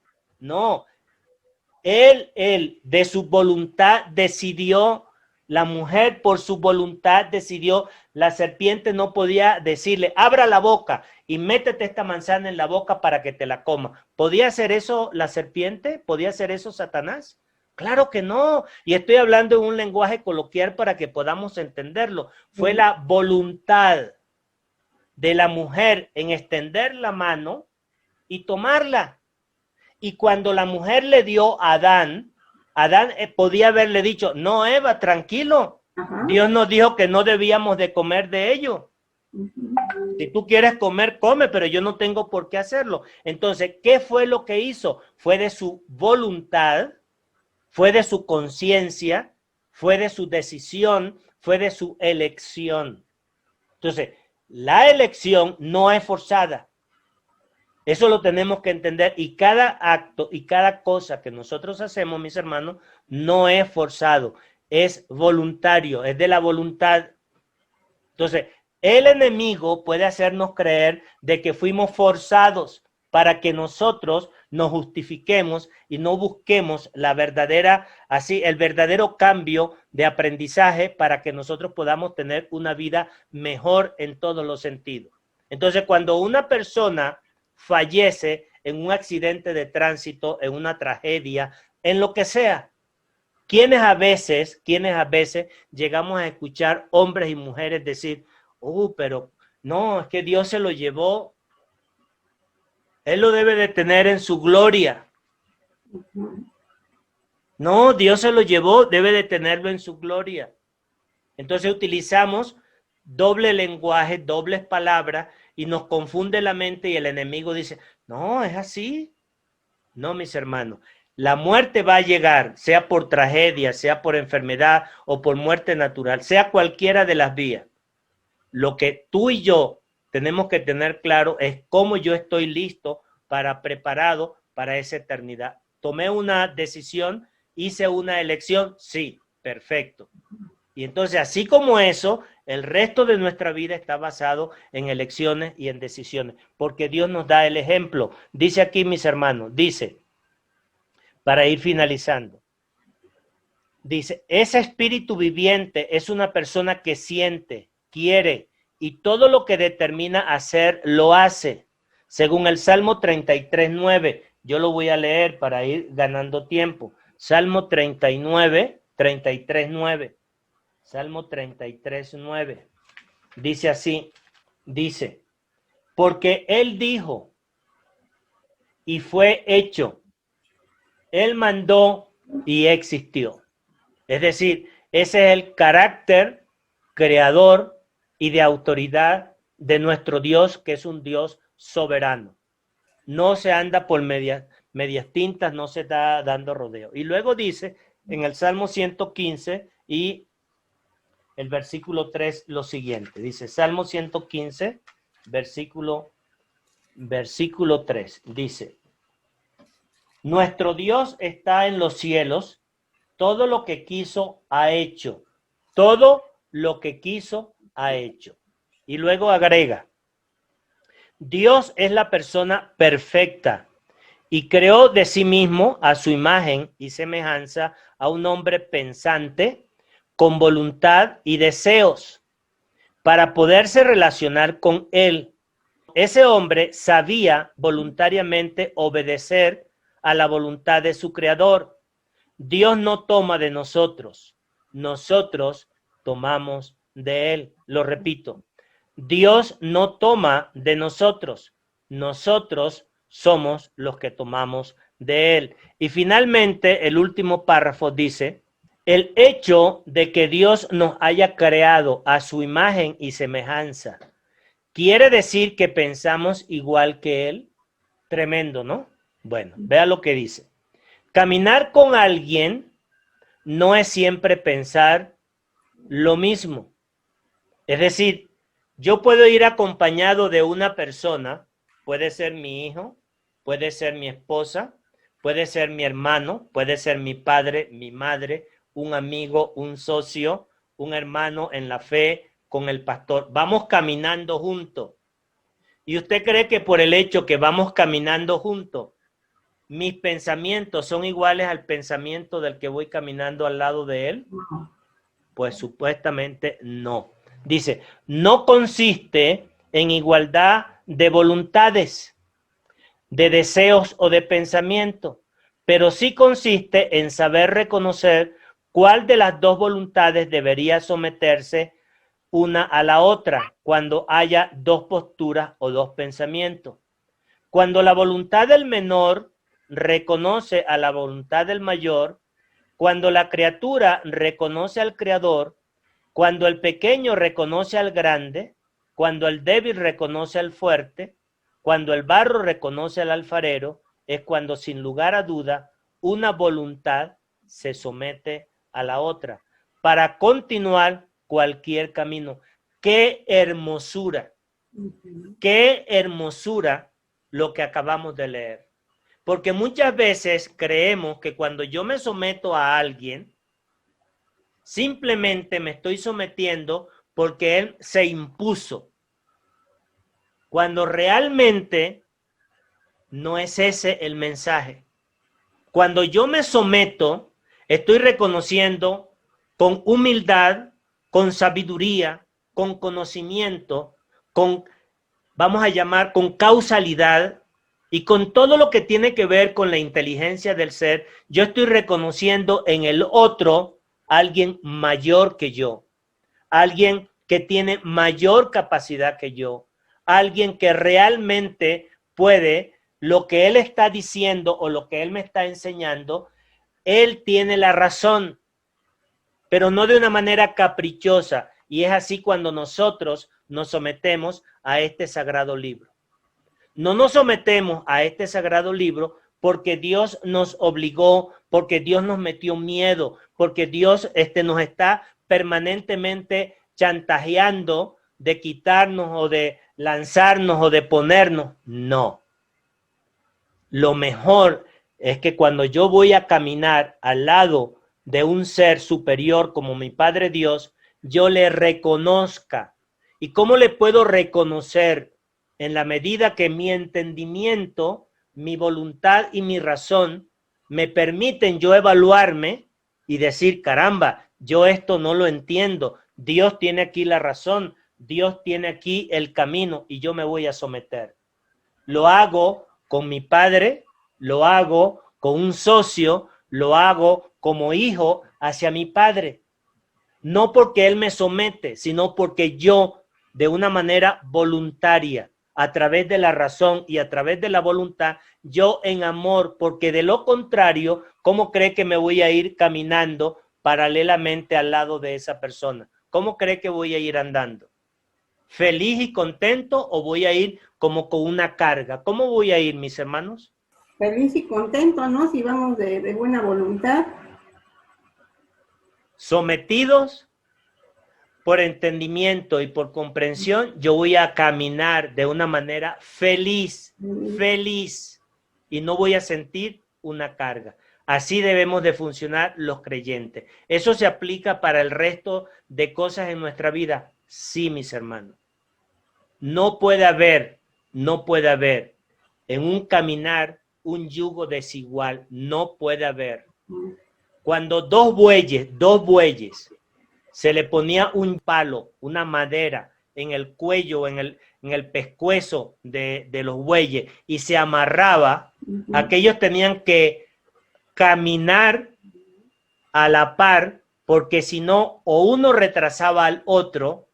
Él de su voluntad decidió. La mujer por su voluntad decidió, la serpiente no podía decirle, abra la boca y métete esta manzana en la boca para que te la coma. ¿Podía hacer eso la serpiente? ¿Podía hacer eso Satanás? Claro que no. Y estoy hablando en un lenguaje coloquial para que podamos entenderlo. Fue la voluntad de la mujer en extender la mano y tomarla. Y cuando la mujer le dio a Adán podía haberle dicho, no, Eva, tranquilo. Dios nos dijo que no debíamos de comer de ello. Si tú quieres comer, come, pero yo no tengo por qué hacerlo. Entonces, ¿qué fue lo que hizo? Fue de su voluntad, fue de su conciencia, fue de su decisión, fue de su elección. Entonces, la elección no es forzada. Eso lo tenemos que entender, y cada acto y cada cosa que nosotros hacemos, mis hermanos, no es forzado, es voluntario, es de la voluntad. Entonces, el enemigo puede hacernos creer de que fuimos forzados para que nosotros nos justifiquemos y no busquemos la verdadera, así, el verdadero cambio de aprendizaje para que nosotros podamos tener una vida mejor en todos los sentidos. Entonces, cuando una persona fallece en un accidente de tránsito, en una tragedia, en lo que sea, quienes a veces llegamos a escuchar hombres y mujeres decir, pero no, es que Dios se lo llevó, Él lo debe de tener en su gloria. No, Dios se lo llevó, debe de tenerlo en su gloria. Entonces utilizamos doble lenguaje, dobles palabras, y nos confunde la mente, y el enemigo dice, no, es así. No, mis hermanos, la muerte va a llegar, sea por tragedia, sea por enfermedad o por muerte natural, sea cualquiera de las vías. Lo que tú y yo tenemos que tener claro es cómo yo estoy listo, preparado para esa eternidad. Tomé una decisión, hice una elección, sí, perfecto. Y entonces, así como eso, el resto de nuestra vida está basado en elecciones y en decisiones, porque Dios nos da el ejemplo. Dice aquí, mis hermanos, dice, para ir finalizando, dice, ese espíritu viviente es una persona que siente, quiere, y todo lo que determina hacer, lo hace. Según el Salmo 33:9, yo lo voy a leer para ir ganando tiempo. Salmo 33:9. Salmo 33:9. Dice así, dice, porque Él dijo y fue hecho. Él mandó y existió. Es decir, ese es el carácter creador y de autoridad de nuestro Dios, que es un Dios soberano. No se anda por medias tintas, no se está dando rodeo. Y luego dice en el Salmo 115 y el versículo 3 lo siguiente. Dice Salmo 115, versículo 3. Dice, nuestro Dios está en los cielos, todo lo que quiso ha hecho. Todo lo que quiso ha hecho. Y luego agrega, Dios es la persona perfecta y creó de sí mismo a su imagen y semejanza a un hombre pensante, con voluntad y deseos, para poderse relacionar con él. Ese hombre sabía voluntariamente obedecer a la voluntad de su creador. Dios no toma de nosotros, nosotros tomamos de él. Lo repito, Dios no toma de nosotros, nosotros somos los que tomamos de él. Y finalmente, el último párrafo dice, el hecho de que Dios nos haya creado a su imagen y semejanza, ¿quiere decir que pensamos igual que él? Tremendo, ¿no? Bueno, vea lo que dice. Caminar con alguien no es siempre pensar lo mismo. Es decir, yo puedo ir acompañado de una persona, puede ser mi hijo, puede ser mi esposa, puede ser mi hermano, puede ser mi padre, mi madre, un amigo, un socio, un hermano en la fe con el pastor. Vamos caminando juntos. ¿Y usted cree que por el hecho que vamos caminando juntos, mis pensamientos son iguales al pensamiento del que voy caminando al lado de él? Pues supuestamente no. Dice, no consiste en igualdad de voluntades, de deseos o de pensamiento, pero sí consiste en saber reconocer cuál de las dos voluntades debería someterse una a la otra cuando haya dos posturas o dos pensamientos. Cuando la voluntad del menor reconoce a la voluntad del mayor, cuando la criatura reconoce al creador, cuando el pequeño reconoce al grande, cuando el débil reconoce al fuerte, cuando el barro reconoce al alfarero, es cuando sin lugar a duda una voluntad se somete a la otra para continuar cualquier camino. ¡Qué hermosura! ¡Qué hermosura lo que acabamos de leer. Porque muchas veces creemos que cuando yo me someto a alguien, simplemente me estoy sometiendo porque él se impuso. Cuando realmente no es ese el mensaje. Cuando yo me someto, estoy reconociendo con humildad, con sabiduría, con conocimiento, con, vamos a llamar, con causalidad y con todo lo que tiene que ver con la inteligencia del ser, yo estoy reconociendo en el otro alguien mayor que yo, alguien que tiene mayor capacidad que yo, alguien que realmente puede, lo que él está diciendo o lo que él me está enseñando, él tiene la razón, pero no de una manera caprichosa. Y es así cuando nosotros nos sometemos a este sagrado libro. No nos sometemos a este sagrado libro porque Dios nos obligó, porque Dios nos metió miedo, porque Dios nos está permanentemente chantajeando de quitarnos o de lanzarnos o de ponernos. No. Lo mejor es que cuando yo voy a caminar al lado de un ser superior como mi Padre Dios, yo le reconozca. ¿Y cómo le puedo reconocer? En la medida que mi entendimiento, mi voluntad y mi razón me permiten yo evaluarme y decir, caramba, yo esto no lo entiendo. Dios tiene aquí la razón, Dios tiene aquí el camino y yo me voy a someter. Lo hago con mi padre, lo hago con un socio, lo hago como hijo hacia mi padre. No porque él me somete, sino porque yo, de una manera voluntaria, a través de la razón y a través de la voluntad, yo en amor, porque de lo contrario, ¿cómo cree que me voy a ir caminando paralelamente al lado de esa persona? ¿Cómo cree que voy a ir andando? ¿Feliz y contento o voy a ir como con una carga? ¿Cómo voy a ir, mis hermanos? Feliz y contento, ¿no? Si vamos de buena voluntad. Sometidos por entendimiento y por comprensión, yo voy a caminar de una manera feliz, feliz, y no voy a sentir una carga. Así debemos de funcionar los creyentes. ¿Eso se aplica para el resto de cosas en nuestra vida? Sí, mis hermanos. No puede haber en un caminar un yugo desigual. No puede haber. Cuando dos bueyes, se le ponía un palo, una madera en el cuello, en el pescuezo de los bueyes y se amarraba, aquellos tenían que caminar a la par, porque si no, o uno retrasaba al otro,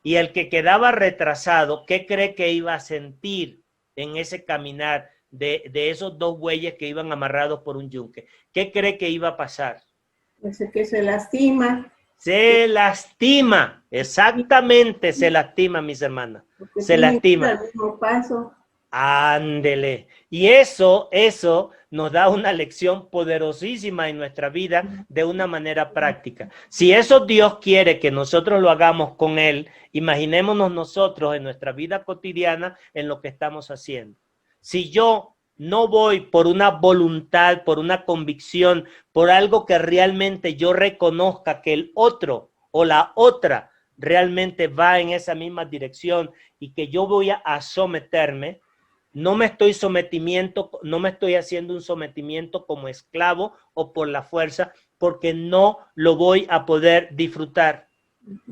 y el que quedaba retrasado, ¿qué cree que iba a sentir en ese caminar de esos dos bueyes que iban amarrados por un yunque? ¿Qué cree que iba a pasar? Pues que se lastima. Se lastima, exactamente, se lastima, mis hermanas. Porque se lastima. El mismo paso. Ándele. Y eso nos da una lección poderosísima en nuestra vida de una manera práctica. Si eso Dios quiere que nosotros lo hagamos con Él, imaginémonos nosotros en nuestra vida cotidiana en lo que estamos haciendo. Si yo no voy por una voluntad, por una convicción, por algo que realmente yo reconozca que el otro o la otra realmente va en esa misma dirección y que yo voy a someterme, no me estoy haciendo un sometimiento como esclavo o por la fuerza, porque no lo voy a poder disfrutar.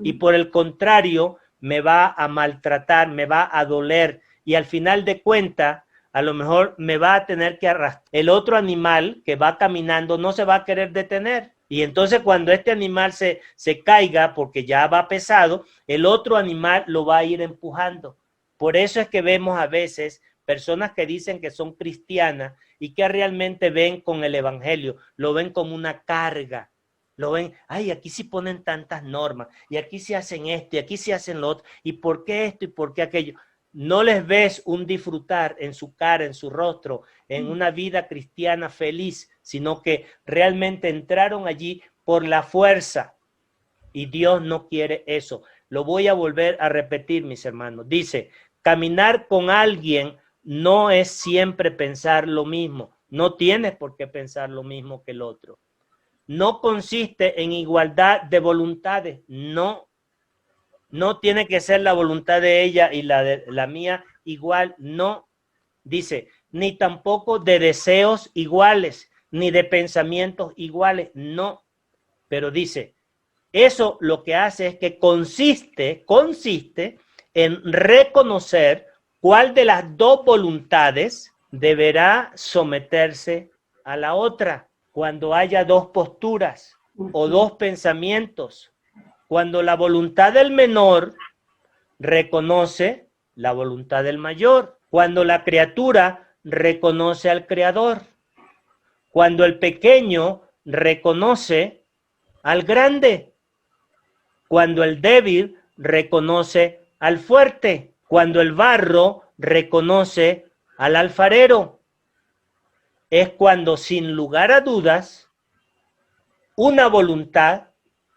Y por el contrario, me va a maltratar, me va a doler y al final de cuentas, a lo mejor me va a tener que arrastrar. El otro animal que va caminando no se va a querer detener. Y entonces cuando este animal se caiga porque ya va pesado, el otro animal lo va a ir empujando. Por eso es que vemos a veces personas que dicen que son cristianas y que realmente ven con el evangelio, lo ven como una carga. Lo ven, ay, aquí sí ponen tantas normas y aquí sí hacen esto y aquí sí hacen lo otro. ¿Y por qué esto y por qué aquello? No les ves un disfrutar en su cara, en su rostro, en una vida cristiana feliz, sino que realmente entraron allí por la fuerza y Dios no quiere eso. Lo voy a volver a repetir, mis hermanos. Dice, caminar con alguien no es siempre pensar lo mismo. No tienes por qué pensar lo mismo que el otro. No consiste en igualdad de voluntades. No. No tiene que ser la voluntad de ella y la mía igual. No. Dice, ni tampoco de deseos iguales, ni de pensamientos iguales. No. Pero dice, eso lo que hace es que consiste en reconocer cuál de las dos voluntades deberá someterse a la otra cuando haya dos posturas o dos pensamientos. Cuando la voluntad del menor reconoce la voluntad del mayor. Cuando la criatura reconoce al creador. Cuando el pequeño reconoce al grande. Cuando el débil reconoce al fuerte. Cuando el barro reconoce al alfarero. Es cuando, sin lugar a dudas, una voluntad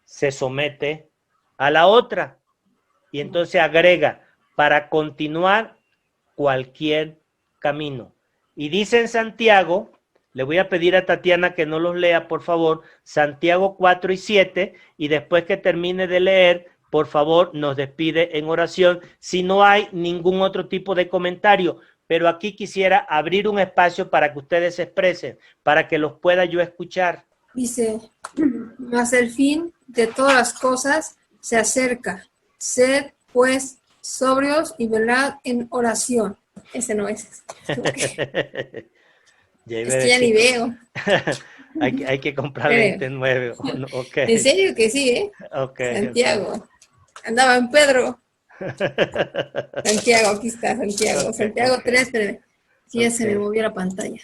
se somete a la otra. Y entonces agrega, para continuar cualquier camino. Y dice en Santiago, le voy a pedir a Tatiana que no los lea, por favor, Santiago 4 y 7, y después que termine de leer, por favor, nos despide en oración, si no hay ningún otro tipo de comentario. Pero aquí quisiera abrir un espacio para que ustedes se expresen, para que los pueda yo escuchar. Dice, mas el fin de todas las cosas se acerca. Sed, pues, sobrios y velad en oración. Ese no es. Ya ni veo. hay que comprar lentes nuevos. Okay. En serio que sí, ¿eh? Okay, Santiago. Okay. Andaba en Pedro. Santiago, aquí está Santiago. Okay, Santiago 3, pero sí, ya se me movió la pantalla.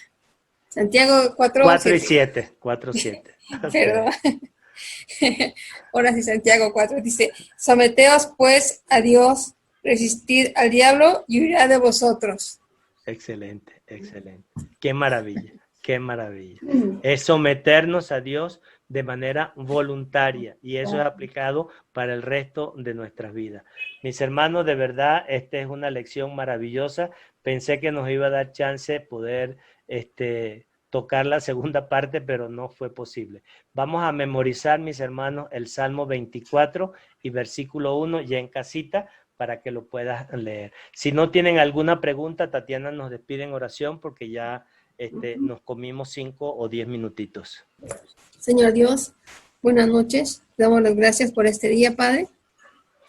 Santiago 4 y 7. 4 y 7. Perdón. Ahora sí, Santiago 4 dice, someteos pues a Dios, resistid al diablo y huirá de vosotros. Excelente, excelente. Qué maravilla, qué maravilla. Es someternos a Dios de manera voluntaria y eso es aplicado para el resto de nuestras vidas. Mis hermanos, de verdad, esta es una lección maravillosa. Pensé que nos iba a dar chance poder tocar la segunda parte, pero no fue posible. Vamos a memorizar, mis hermanos, el Salmo 24 y versículo 1 ya en casita para que lo puedas leer. Si no tienen alguna pregunta, Tatiana nos despide en oración porque ya nos comimos 5 o 10 minutitos. Señor Dios, buenas noches. Te damos las gracias por este día, Padre.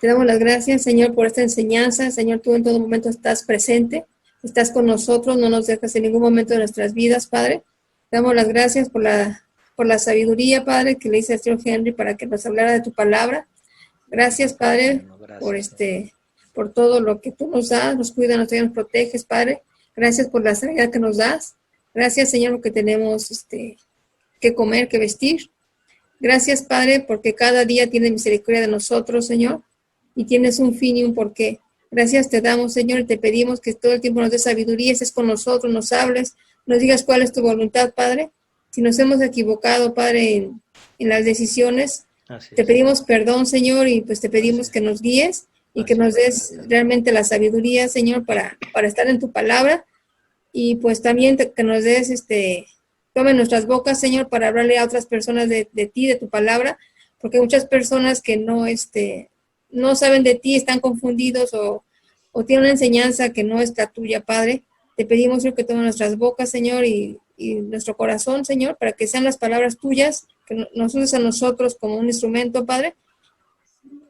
Te damos las gracias, Señor, por esta enseñanza. Señor, tú en todo momento estás presente, estás con nosotros, no nos dejas en ningún momento de nuestras vidas, Padre. Te damos las gracias por la sabiduría, Padre, que le hice al Señor Henry para que nos hablara de tu palabra. Gracias, Padre, por todo lo que tú nos das, nos cuidas, nos proteges, Padre. Gracias por la sanidad que nos das. Gracias, Señor, porque tenemos que comer, que vestir. Gracias, Padre, porque cada día tienes misericordia de nosotros, Señor, y tienes un fin y un porqué. Gracias te damos, Señor, y te pedimos que todo el tiempo nos des sabiduría, estés con nosotros, nos hables, nos digas cuál es tu voluntad, Padre. Si nos hemos equivocado, Padre, en las decisiones, te pedimos perdón, Señor, y pues te pedimos que nos guíes y que nos des realmente la sabiduría, Señor, para estar en tu palabra, y pues también que nos des, tome nuestras bocas, Señor, para hablarle a otras personas de ti, de tu palabra, porque hay muchas personas que no saben de ti, están confundidos o tienen una enseñanza que no es la tuya, Padre. Te pedimos, Señor, que tome nuestras bocas, Señor, y nuestro corazón, Señor, para que sean las palabras tuyas, que nos uses a nosotros como un instrumento, Padre,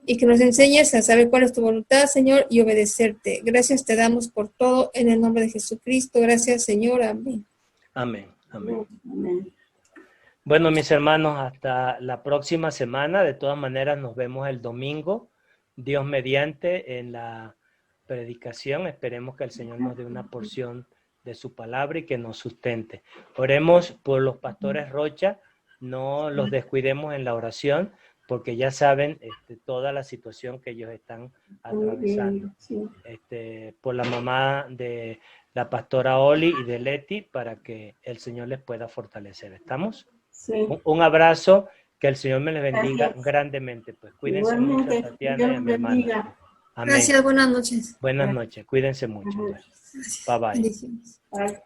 y que nos enseñes a saber cuál es tu voluntad, Señor, y obedecerte. Gracias te damos por todo, en el nombre de Jesucristo. Gracias, Señor. Amén. Amén. Amén. Amén. Bueno, mis hermanos, hasta la próxima semana. De todas maneras, nos vemos el domingo, Dios mediante, en la predicación. Esperemos que el Señor nos dé una porción de su palabra y que nos sustente. Oremos por los pastores Rocha, no los descuidemos en la oración, porque ya saben toda la situación que ellos están atravesando. Por la mamá de la pastora Oli y de Leti, para que el Señor les pueda fortalecer. ¿Estamos? Sí. Un abrazo, que el Señor me les bendiga grandemente. Pues cuídense mucho, Tatiana y a mi hermana. Amén. Gracias, buenas noches. Buenas noches, cuídense mucho. Bye bye. Bendiciones. Bye.